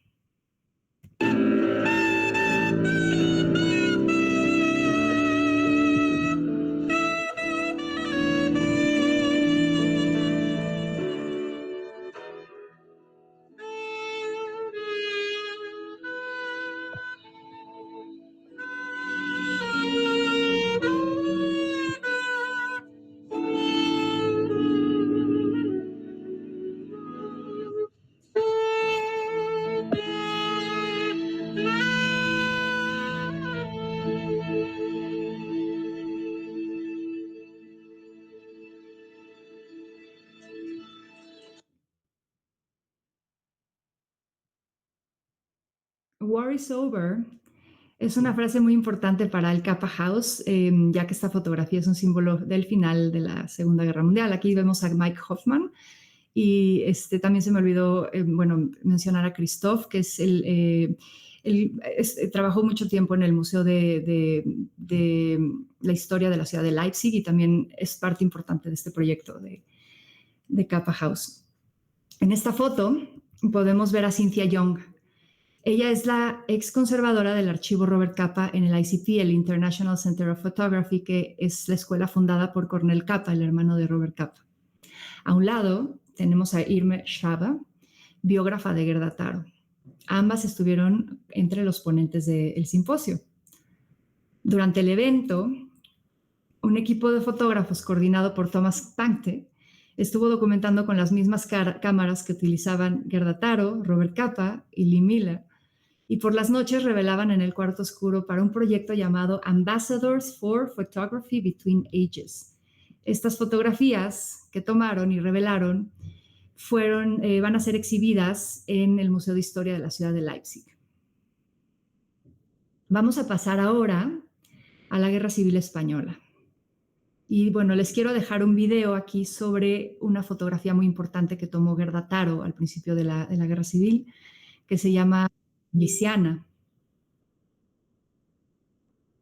War is Over es una frase muy importante para el Capa House, ya que esta fotografía es un símbolo del final de la Segunda Guerra Mundial. Aquí vemos a Mike Hoffman y también se me olvidó mencionar a Christoph, que es trabajó mucho tiempo en el Museo de la Historia de la ciudad de Leipzig y también es parte importante de este proyecto de Capa House. En esta foto podemos ver a Cynthia Young. Ella es la ex conservadora del archivo Robert Capa en el ICP, el International Center of Photography, que es la escuela fundada por Cornel Capa, el hermano de Robert Capa. A un lado tenemos a Irme Schaba, biógrafa de Gerda Taro. Ambas estuvieron entre los ponentes del simposio. Durante el evento, un equipo de fotógrafos coordinado por Thomas Pankte estuvo documentando con las mismas cámaras que utilizaban Gerda Taro, Robert Capa y Lee Miller, y por las noches revelaban en el cuarto oscuro para un proyecto llamado Ambassadors for Photography Between Ages. Estas fotografías que tomaron y revelaron van a ser exhibidas en el Museo de Historia de la ciudad de Leipzig. Vamos a pasar ahora a la Guerra Civil Española. Y bueno, les quiero dejar un video aquí sobre una fotografía muy importante que tomó Gerda Taro al principio de la Guerra Civil, que se llama Lisiana.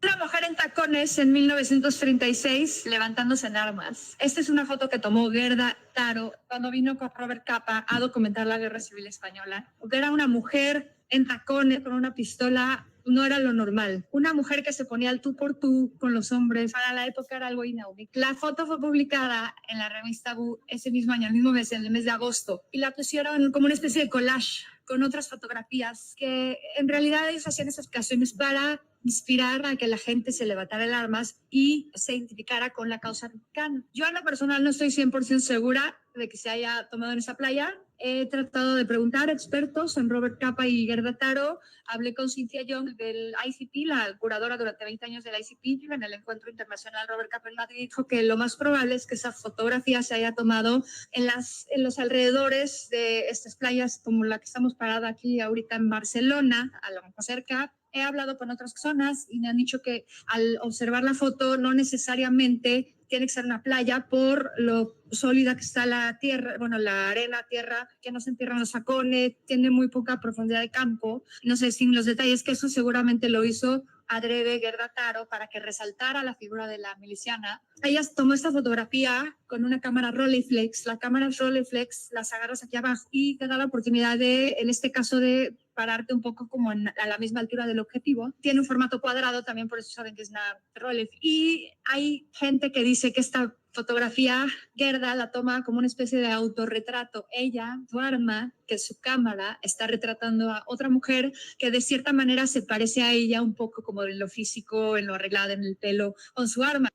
Una mujer en tacones en 1936 levantándose en armas. Esta es una foto que tomó Gerda Taro cuando vino con Robert Capa a documentar la Guerra Civil Española. Era una mujer en tacones con una pistola. No era lo normal. Una mujer que se ponía al tú por tú con los hombres para la época era algo inaudito. La foto fue publicada en la revista Boo ese mismo año, el mismo mes, en el mes de agosto, y la pusieron como una especie de collage con otras fotografías que en realidad ellos hacían esas ocasiones para inspirar a que la gente se levantara en armas y se identificara con la causa republicana. Yo en lo personal no estoy 100% segura de que se haya tomado en esa playa. He tratado de preguntar a expertos en Robert Capa y Gerda Taro. Hablé con Cynthia Young del ICP, la curadora durante 20 años del ICP, en el Encuentro Internacional Robert Capa en Madrid. Dijo que lo más probable es que esa fotografía se haya tomado en los alrededores de estas playas como la que estamos parada aquí ahorita en Barcelona, a lo mejor cerca. He hablado con otras personas y me han dicho que al observar la foto no necesariamente tiene que ser una playa por lo sólida que está la tierra, bueno, la arena, tierra, que no se entierran los sacones, tiene muy poca profundidad de campo. No sé sin los detalles, que eso seguramente lo hizo adrede Gerda Taro para que resaltara la figura de la miliciana. Ella tomó esta fotografía con una cámara Rolleiflex. La cámara Rolleiflex las agarras aquí abajo y te da la oportunidad de, en este caso, de pararte un poco como a la misma altura del objetivo. Tiene un formato cuadrado, también por eso saben que es una Rolleiflex. Y hay gente que dice que esta fotografía, Gerda la toma como una especie de autorretrato. Ella, su arma, que su cámara está retratando a otra mujer que de cierta manera se parece a ella un poco como en lo físico, en lo arreglado, en el pelo, con su arma.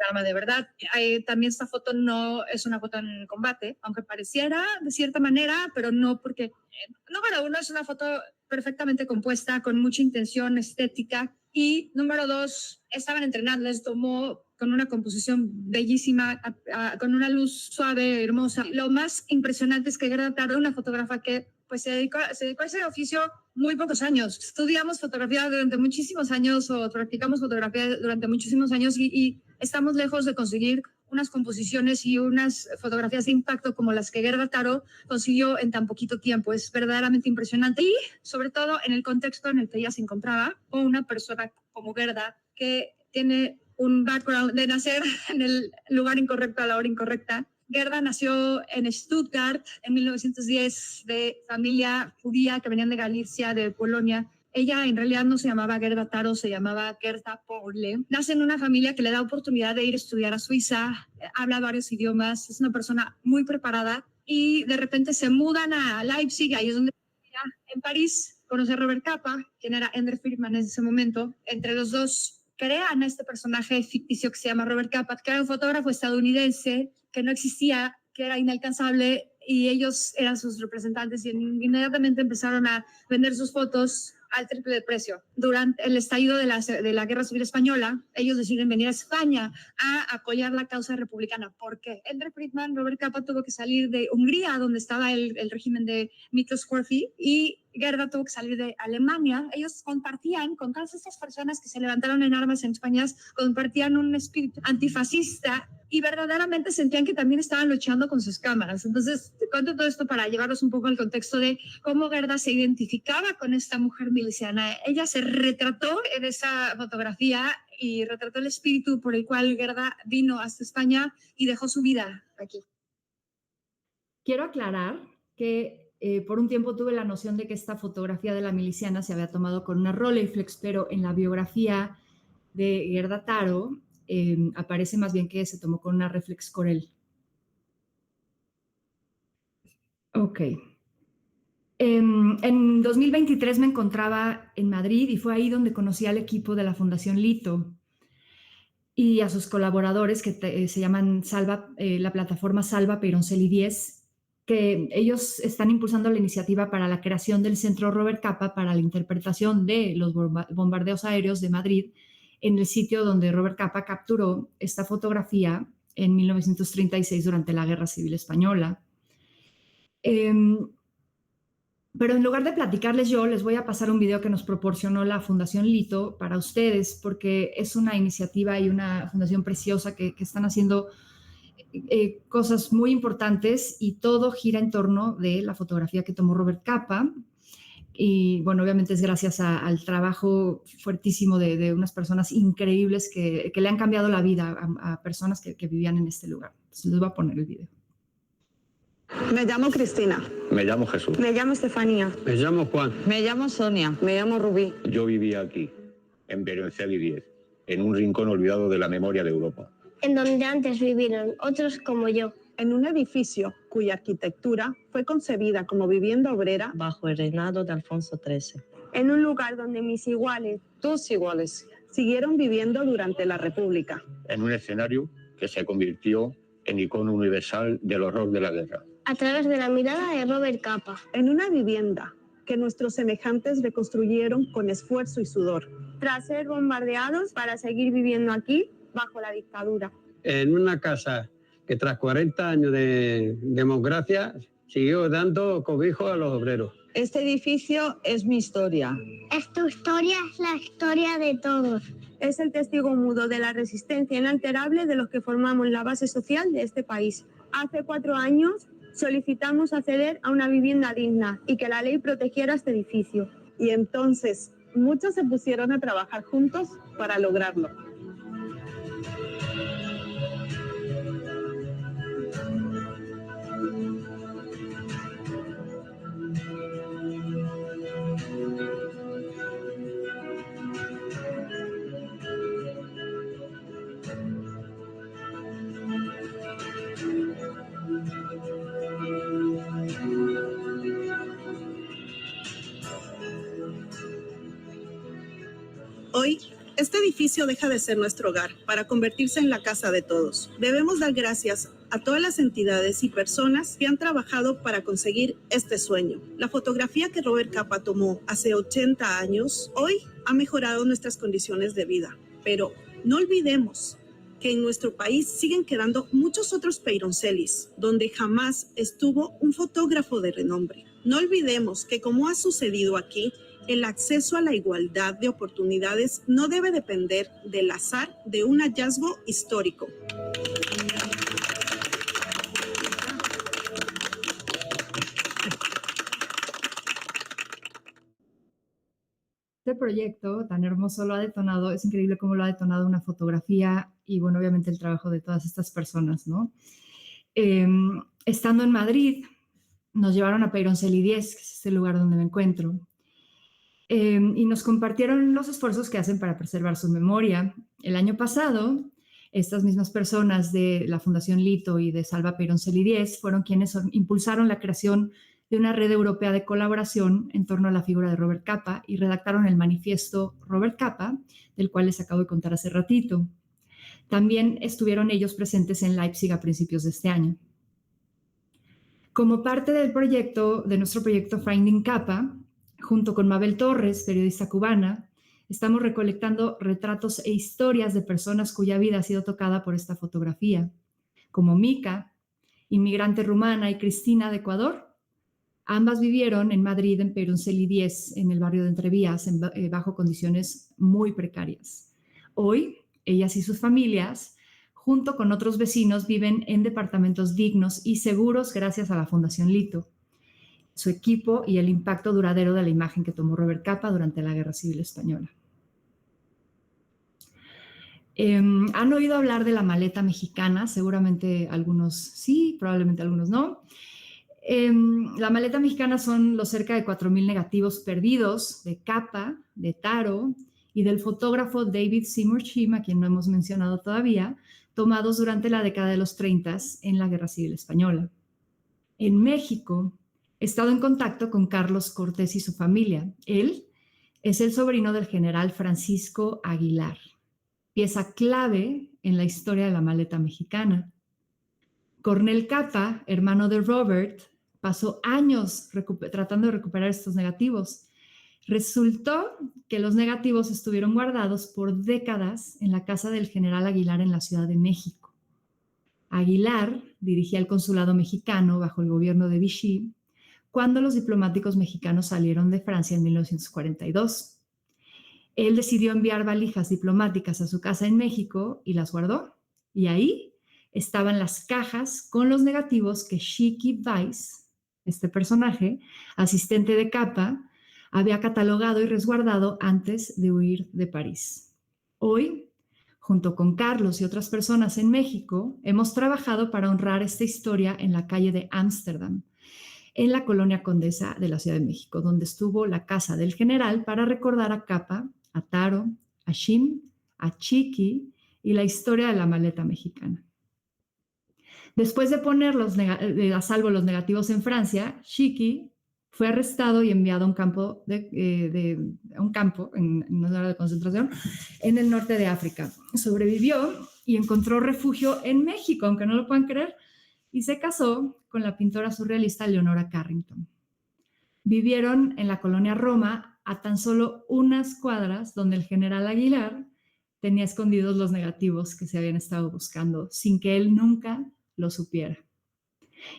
Arma de verdad. También esta foto no es una foto en combate, aunque pareciera de cierta manera, pero no porque, número uno, es una foto perfectamente compuesta, con mucha intención estética, y número dos, estaban entrenando, les tomó con una composición bellísima, con una luz suave, hermosa. Lo más impresionante es que Gerda Taro, una fotógrafa que pues se dedicó a ese oficio muy pocos años. Estudiamos fotografía durante muchísimos años o practicamos fotografía durante muchísimos años y estamos lejos de conseguir unas composiciones y unas fotografías de impacto como las que Gerda Taro consiguió en tan poquito tiempo. Es verdaderamente impresionante y sobre todo en el contexto en el que ella se encontraba, o una persona como Gerda que tiene un background de nacer en el lugar incorrecto a la hora incorrecta. Gerda nació en Stuttgart en 1910 de familia judía que venían de Galicia, de Polonia. Ella en realidad no se llamaba Gerda Taro, se llamaba Gerda Pohle. Nace en una familia que le da oportunidad de ir a estudiar a Suiza, habla varios idiomas, es una persona muy preparada y de repente se mudan a Leipzig, ahí es donde ella, en París, conoce a Robert Capa, quien era Ender Friedman en ese momento. Entre los dos crean a este personaje ficticio que se llama Robert Capa, que era un fotógrafo estadounidense que no existía, que era inalcanzable, y ellos eran sus representantes y inmediatamente empezaron a vender sus fotos al triple de precio. Durante el estallido de la Guerra Civil Española, ellos deciden venir a España a apoyar la causa republicana. ¿Por qué? Ender Friedman, Robert Capa, tuvo que salir de Hungría, donde estaba el régimen de Miklos Horthy, y Gerda tuvo que salir de Alemania. Ellos compartían con todas estas personas que se levantaron en armas en España, compartían un espíritu antifascista y verdaderamente sentían que también estaban luchando con sus cámaras. Entonces, te cuento todo esto para llevarlos un poco al contexto de cómo Gerda se identificaba con esta mujer miliciana. Ella se retrató en esa fotografía y retrató el espíritu por el cual Gerda vino hasta España y dejó su vida aquí. Quiero aclarar que por un tiempo tuve la noción de que esta fotografía de la miliciana se había tomado con una Rolleiflex, pero en la biografía de Gerda Taro aparece más bien que se tomó con una Reflex Corel. Ok. En 2023 me encontraba en Madrid y fue ahí donde conocí al equipo de la Fundación Lito y a sus colaboradores que se llaman la plataforma Salva Peironseli 10, que ellos están impulsando la iniciativa para la creación del Centro Robert Capa para la interpretación de los bombardeos aéreos de Madrid en el sitio donde Robert Capa capturó esta fotografía en 1936 durante la Guerra Civil Española. Pero en lugar de platicarles yo, les voy a pasar un video que nos proporcionó la Fundación Lito para ustedes, porque es una iniciativa y una fundación preciosa que están haciendo cosas muy importantes y todo gira en torno de la fotografía que tomó Robert Capa. Y bueno, obviamente es gracias al trabajo fuertísimo de unas personas increíbles que le han cambiado la vida a personas que vivían en este lugar. Entonces les voy a poner el video. Me llamo Cristina. Me llamo Jesús. Me llamo Estefanía. Me llamo Juan. Me llamo Sonia. Me llamo Rubí. Yo vivía aquí, en Peronceli 10, en un rincón olvidado de la memoria de Europa. En donde antes vivieron otros como yo. En un edificio cuya arquitectura fue concebida como vivienda obrera Bajo el reinado de Alfonso XIII. En un lugar donde mis iguales, Tus iguales. siguieron viviendo durante la República. En un escenario que se convirtió en icono universal del horror de la guerra. a través de la mirada de Robert Capa. En una vivienda que nuestros semejantes reconstruyeron con esfuerzo y sudor. Tras ser bombardeados para seguir viviendo aquí bajo la dictadura. En una casa que tras 40 años de democracia siguió dando cobijo a los obreros. Este edificio es mi historia. Esta historia es la historia de todos. Es el testigo mudo de la resistencia inalterable de los que formamos la base social de este país. Hace 4 años solicitamos acceder a una vivienda digna y que la ley protegiera este edificio. Y entonces muchos se pusieron a trabajar juntos para lograrlo. Hoy, este edificio deja de ser nuestro hogar para convertirse en la casa de todos. Debemos dar gracias a todas las entidades y personas que han trabajado para conseguir este sueño. La fotografía que Robert Capa tomó hace 80 años, hoy ha mejorado nuestras condiciones de vida. Pero no olvidemos que en nuestro país siguen quedando muchos otros Peyroncelis, donde jamás estuvo un fotógrafo de renombre. No olvidemos que, como ha sucedido aquí, el acceso a la igualdad de oportunidades no debe depender del azar de un hallazgo histórico. Este proyecto tan hermoso lo ha detonado, es increíble cómo lo ha detonado una fotografía y, bueno, obviamente el trabajo de todas estas personas, ¿no? Estando en Madrid, nos llevaron a Peyroncelli 10, que es este lugar donde me encuentro, y nos compartieron los esfuerzos que hacen para preservar su memoria. El año pasado, estas mismas personas de la Fundación Lito y de Salva Peyroncelli 10 fueron quienes impulsaron la creación de una red europea de colaboración en torno a la figura de Robert Capa y redactaron el manifiesto Robert Capa, del cual les acabo de contar hace ratito. También estuvieron ellos presentes en Leipzig a principios de este año. Como parte del proyecto, de nuestro proyecto Finding Capa, junto con Mabel Torres, periodista cubana, estamos recolectando retratos e historias de personas cuya vida ha sido tocada por esta fotografía, como Mica, inmigrante rumana, y Cristina, de Ecuador. Ambas vivieron en Madrid, en Peyroncelli 10, en el barrio de Entrevías, bajo condiciones muy precarias. Hoy, ellas y sus familias, junto con otros vecinos, viven en departamentos dignos y seguros gracias a la Fundación Lito, su equipo y el impacto duradero de la imagen que tomó Robert Capa durante la Guerra Civil Española. ¿Han oído hablar de la maleta mexicana? Seguramente algunos sí, probablemente algunos no. La maleta mexicana son los cerca de 4,000 negativos perdidos de Capa, de Taro y del fotógrafo David Seymour Shim, a quien no hemos mencionado todavía, tomados durante la década de los 30 en la Guerra Civil Española. En México, he estado en contacto con Carlos Cortés y su familia. Él es el sobrino del general Francisco Aguilar, pieza clave en la historia de la maleta mexicana. Cornel Capa, hermano de Robert, pasó años tratando de recuperar estos negativos. Resultó que los negativos estuvieron guardados por décadas en la casa del general Aguilar en la Ciudad de México. Aguilar dirigía el consulado mexicano bajo el gobierno de Vichy cuando los diplomáticos mexicanos salieron de Francia en 1942. Él decidió enviar valijas diplomáticas a su casa en México y las guardó. Y ahí estaban las cajas con los negativos que Chiqui Weiss, este personaje, asistente de Capa, había catalogado y resguardado antes de huir de París. Hoy, junto con Carlos y otras personas en México, hemos trabajado para honrar esta historia en la calle de Ámsterdam, en la colonia Condesa de la Ciudad de México, donde estuvo la casa del general para recordar a Capa, a Taro, a Shim, a Chiqui y la historia de la maleta mexicana. Después de poner a salvo los negativos en Francia, Chiqui fue arrestado y enviado a un campo, en una zona de concentración en el norte de África. Sobrevivió y encontró refugio en México, aunque no lo puedan creer, y se casó con la pintora surrealista Leonora Carrington. Vivieron en la colonia Roma, a tan solo unas cuadras donde el general Aguilar tenía escondidos los negativos que se habían estado buscando, sin que él nunca lo supiera.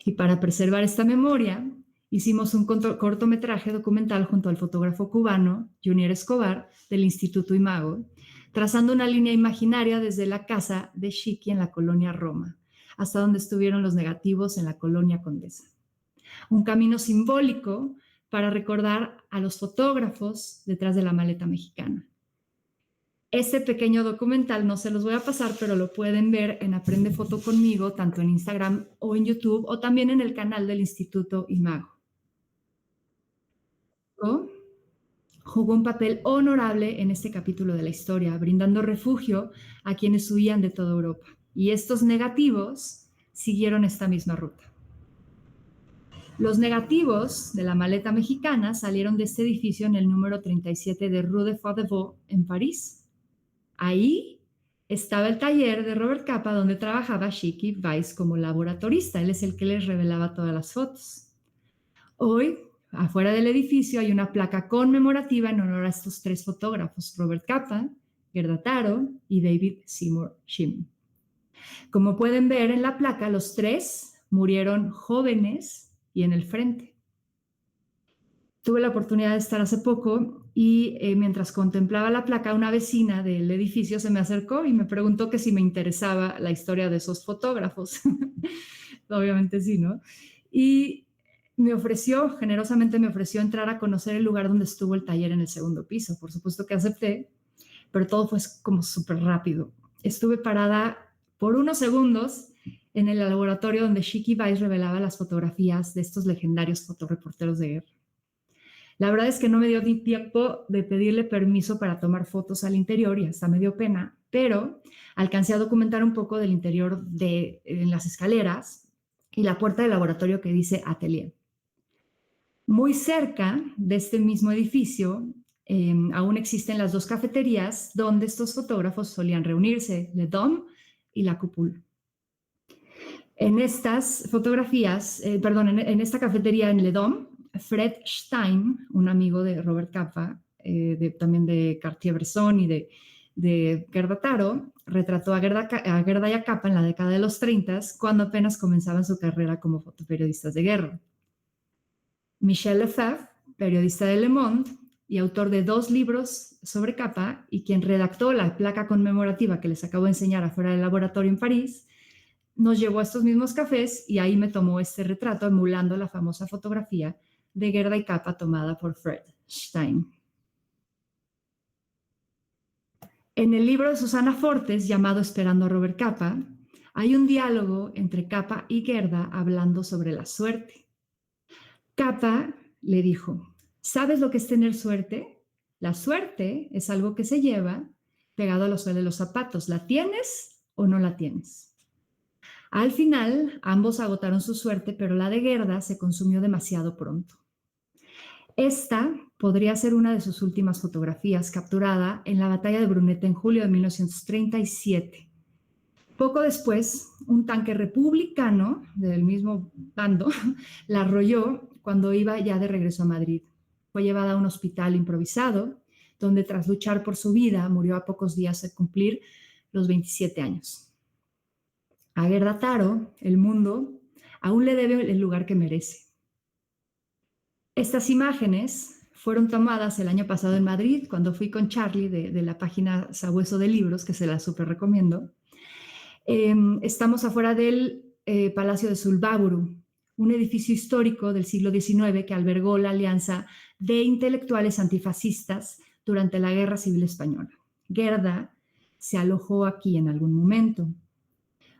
Y para preservar esta memoria, hicimos un cortometraje documental junto al fotógrafo cubano Junior Escobar del Instituto Imago, trazando una línea imaginaria desde la casa de Chiqui en la colonia Roma hasta donde estuvieron los negativos en la colonia Condesa. Un camino simbólico para recordar a los fotógrafos detrás de la maleta mexicana. Este pequeño documental no se los voy a pasar, pero lo pueden ver en Aprende Foto Conmigo, tanto en Instagram o en YouTube, o también en el canal del Instituto Imago. Jugó un papel honorable en este capítulo de la historia, brindando refugio a quienes huían de toda Europa. Y estos negativos siguieron esta misma ruta. Los negativos de la maleta mexicana salieron de este edificio en el número 37 de Rue de Faux-de-Vaux en París. Ahí estaba el taller de Robert Capa donde trabajaba Chiqui Weiss como laboratorista. Él es el que les revelaba todas las fotos. Hoy, afuera del edificio, hay una placa conmemorativa en honor a estos tres fotógrafos, Robert Capa, Gerda Taro y David Seymour Shim. Como pueden ver en la placa, los tres murieron jóvenes y en el frente. Tuve la oportunidad de estar hace poco y mientras contemplaba la placa, una vecina del edificio se me acercó y me preguntó que si me interesaba la historia de esos fotógrafos. Obviamente sí, ¿no? Y generosamente me ofreció entrar a conocer el lugar donde estuvo el taller en el segundo piso. Por supuesto que acepté, pero todo fue como súper rápido. Estuve parada por unos segundos en el laboratorio donde Chiqui Weiss revelaba las fotografías de estos legendarios fotoreporteros de guerra. La verdad es que no me dio ni tiempo de pedirle permiso para tomar fotos al interior y hasta me dio pena, pero alcancé a documentar un poco del interior en las escaleras y la puerta del laboratorio que dice Atelier. Muy cerca de este mismo edificio aún existen las dos cafeterías donde estos fotógrafos solían reunirse, Le Dôme y La Cúpula. En estas fotografías, en esta cafetería en Le Dôme, Fred Stein, un amigo de Robert Capa, también de Cartier-Bresson y de Gerda Taro, retrató a Gerda y a Capa en la década de los 30, cuando apenas comenzaban su carrera como fotoperiodistas de guerra. Michel Lefebvre, periodista de Le Monde y autor de 2 libros sobre Capa y quien redactó la placa conmemorativa que les acabo de enseñar afuera del laboratorio en París, nos llevó a estos mismos cafés y ahí me tomó este retrato emulando la famosa fotografía de Gerda y Capa tomada por Fred Stein. En el libro de Susana Fortes, llamado Esperando a Robert Capa, hay un diálogo entre Capa y Gerda hablando sobre la suerte. Capa le dijo, ¿sabes lo que es tener suerte? La suerte es algo que se lleva pegado a la suela de los zapatos. ¿La tienes o no la tienes? Al final, ambos agotaron su suerte, pero la de Gerda se consumió demasiado pronto. Esta podría ser una de sus últimas fotografías, capturada en la batalla de Brunete en julio de 1937. Poco después, un tanque republicano del mismo bando la arrolló cuando iba ya de regreso a Madrid. Fue llevada a un hospital improvisado, donde tras luchar por su vida murió a pocos días de cumplir los 27 años. A Gerda Taro, el mundo aún le debe el lugar que merece. Estas imágenes fueron tomadas el año pasado en Madrid, cuando fui con Charlie de la página Sabueso de Libros, que se la súper recomiendo. Estamos afuera del Palacio de Zulbáburu, un edificio histórico del siglo XIX que albergó la alianza de intelectuales antifascistas durante la Guerra Civil Española. Gerda se alojó aquí en algún momento.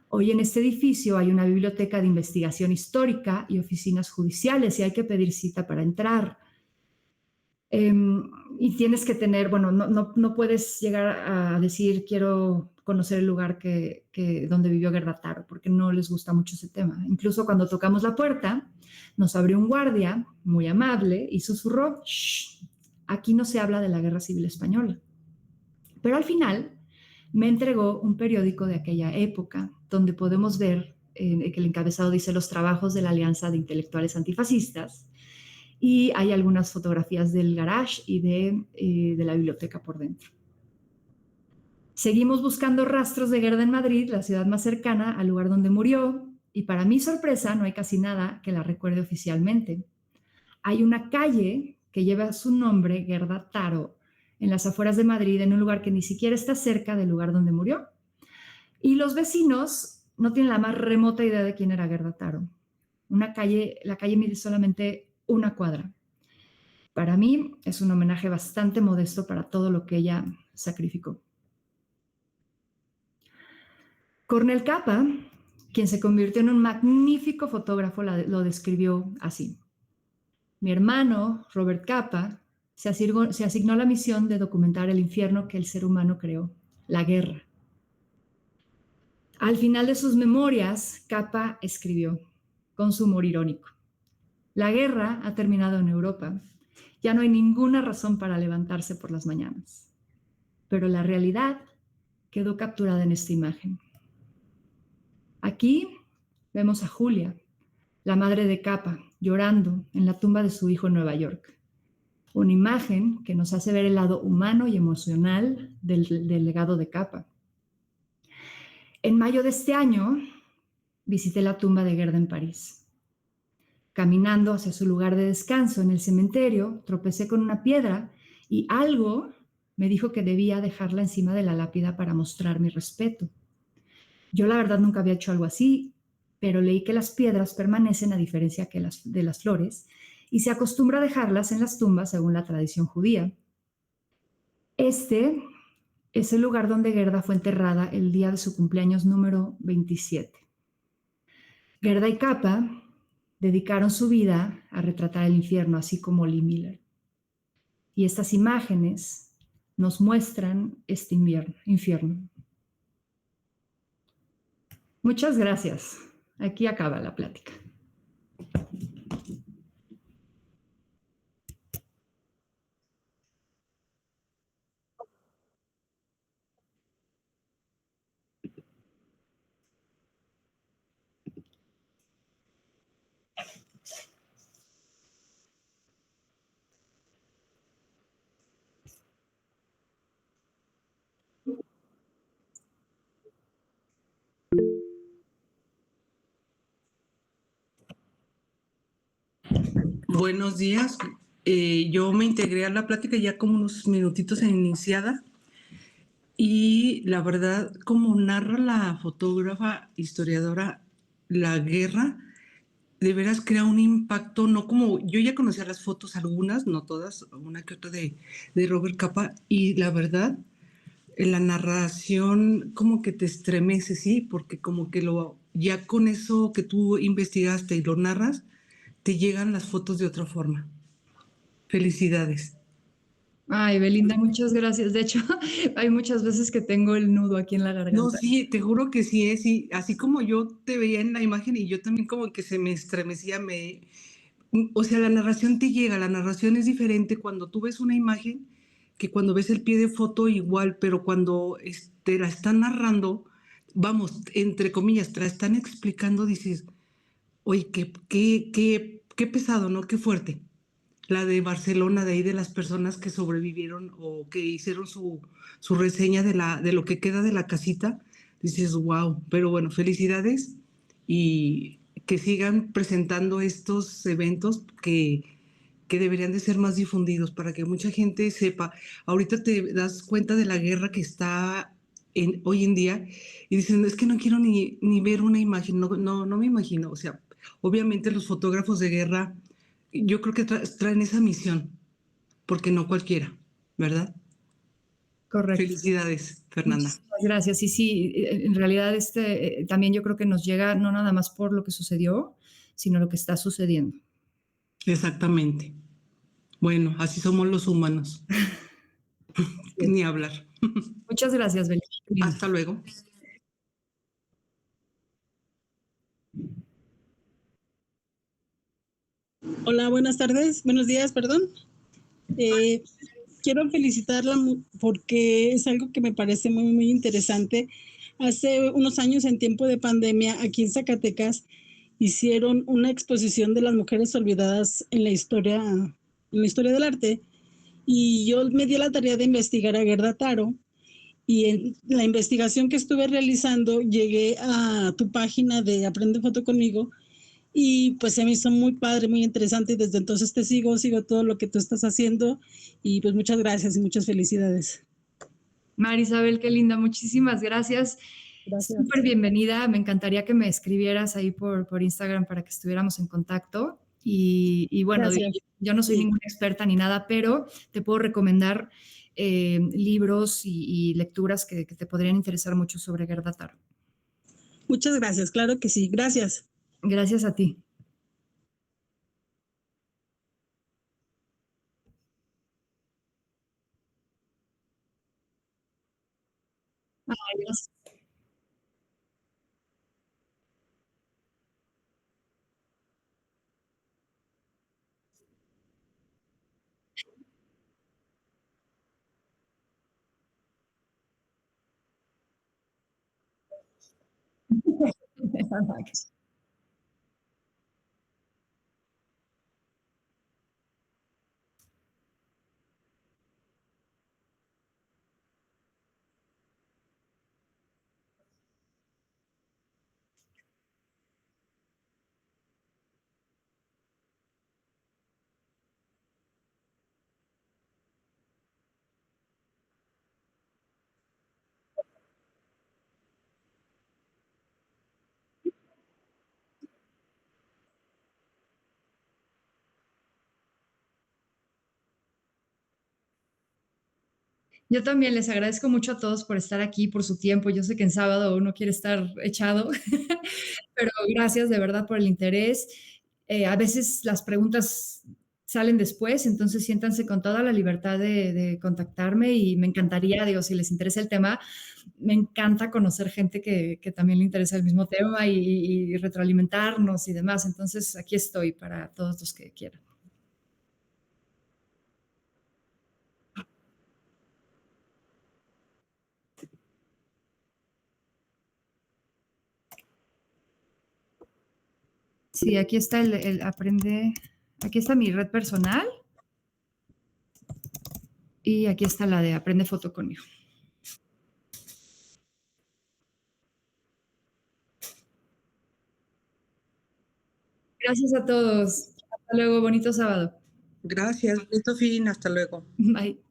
Hoy en este edificio hay una biblioteca de investigación histórica y oficinas judiciales y hay que pedir cita para entrar. Y tienes que tener, bueno, no puedes llegar a decir quiero conocer el lugar donde vivió Gerda Taro, porque no les gusta mucho ese tema. Incluso cuando tocamos la puerta, nos abrió un guardia muy amable y susurró, shh, aquí no se habla de la Guerra Civil Española. Pero al final me entregó un periódico de aquella época donde podemos ver que el encabezado dice los trabajos de la Alianza de Intelectuales Antifascistas y hay algunas fotografías del garage y de la biblioteca por dentro. Seguimos buscando rastros de Gerda en Madrid, la ciudad más cercana al lugar donde murió, y para mi sorpresa no hay casi nada que la recuerde oficialmente. Hay una calle que lleva su nombre, Gerda Taro, en las afueras de Madrid, en un lugar que ni siquiera está cerca del lugar donde murió. Y los vecinos no tienen la más remota idea de quién era Gerda Taro. La calle mide solamente una cuadra. Para mí es un homenaje bastante modesto para todo lo que ella sacrificó. Cornel Capa, quien se convirtió en un magnífico fotógrafo, lo describió así. Mi hermano, Robert Capa, se asignó la misión de documentar el infierno que el ser humano creó, la guerra. Al final de sus memorias, Capa escribió, con su humor irónico, la guerra ha terminado en Europa. Ya no hay ninguna razón para levantarse por las mañanas. Pero la realidad quedó capturada en esta imagen. Aquí vemos a Julia, la madre de Capa, llorando en la tumba de su hijo en Nueva York. Una imagen que nos hace ver el lado humano y emocional del legado de Capa. En mayo de este año visité la tumba de Gerda en París. Caminando hacia su lugar de descanso en el cementerio, tropecé con una piedra y algo me dijo que debía dejarla encima de la lápida para mostrar mi respeto. Yo la verdad nunca había hecho algo así, pero leí que las piedras permanecen a diferencia de las flores y se acostumbra a dejarlas en las tumbas según la tradición judía. Este es el lugar donde Gerda fue enterrada el día de su cumpleaños número 27. Gerda y Capa dedicaron su vida a retratar el infierno, así como Lee Miller. Y estas imágenes nos muestran este infierno. Muchas gracias. Aquí acaba la plática. Buenos días. Yo me integré a la plática ya como unos minutitos en iniciada y la verdad, como narra la fotógrafa historiadora la guerra, de veras crea un impacto, no como, yo ya conocía las fotos, algunas, no todas, una que otra de Robert Capa, y la verdad, la narración como que te estremece, ¿sí? Porque como que ya con eso que tú investigaste y lo narras, te llegan las fotos de otra forma. Felicidades. Ay, Belinda, muchas gracias. De hecho, hay muchas veces que tengo el nudo aquí en la garganta. No, sí, te juro que sí es. Sí. Así como yo te veía en la imagen y yo también como que se me estremecía, o sea, la narración te llega, la narración es diferente cuando tú ves una imagen que cuando ves el pie de foto igual, pero cuando te la están narrando, vamos, entre comillas, te la están explicando, dices, oye, qué pesado, ¿no? Qué fuerte. La de Barcelona, de ahí de las personas que sobrevivieron o que hicieron su reseña de lo que queda de la casita, dices, wow, pero bueno, felicidades y que sigan presentando estos eventos que deberían de ser más difundidos para que mucha gente sepa. Ahorita te das cuenta de la guerra que está hoy en día y dicen, es que no quiero ni ver una imagen, no me imagino, o sea, Obviamente los fotógrafos de guerra, yo creo que traen esa misión, porque no cualquiera, ¿verdad? Correcto. Felicidades, Fernanda. Muchísimas gracias. Y sí, en realidad también yo creo que nos llega no nada más por lo que sucedió, sino lo que está sucediendo. Exactamente. Bueno, así somos los humanos. Ni hablar. Muchas gracias, Beli. Hasta luego. Hola, buenas tardes, buenos días, perdón. Quiero felicitarla porque es algo que me parece muy, muy interesante. Hace unos años, en tiempo de pandemia, aquí en Zacatecas, hicieron una exposición de las mujeres olvidadas en la historia del arte. Y yo me di la tarea de investigar a Gerda Taro. Y en la investigación que estuve realizando, llegué a tu página de Aprende Foto Conmigo. Y pues se me hizo muy padre, muy interesante, y desde entonces te sigo todo lo que tú estás haciendo, y pues muchas gracias y muchas felicidades. Marisabel, qué linda, muchísimas gracias. Gracias. Súper bienvenida, me encantaría que me escribieras ahí por Instagram para que estuviéramos en contacto. Y bueno, yo no soy ninguna experta ni nada, pero te puedo recomendar libros y lecturas que te podrían interesar mucho sobre Gerda Taro. Muchas gracias, claro que sí, gracias. Gracias a ti. Ay, gracias. Yo también les agradezco mucho a todos por estar aquí, por su tiempo. Yo sé que en sábado uno quiere estar echado, pero gracias de verdad por el interés. A veces las preguntas salen después, entonces siéntanse con toda la libertad de contactarme y me encantaría, digo, si les interesa el tema, me encanta conocer gente que también le interesa el mismo tema y retroalimentarnos y demás. Entonces aquí estoy para todos los que quieran. Sí, aquí está el aprende, aquí está mi red personal y aquí está la de Aprende Foto Conmigo. Gracias a todos. Hasta luego, bonito sábado. Gracias, bonito fin, hasta luego. Bye.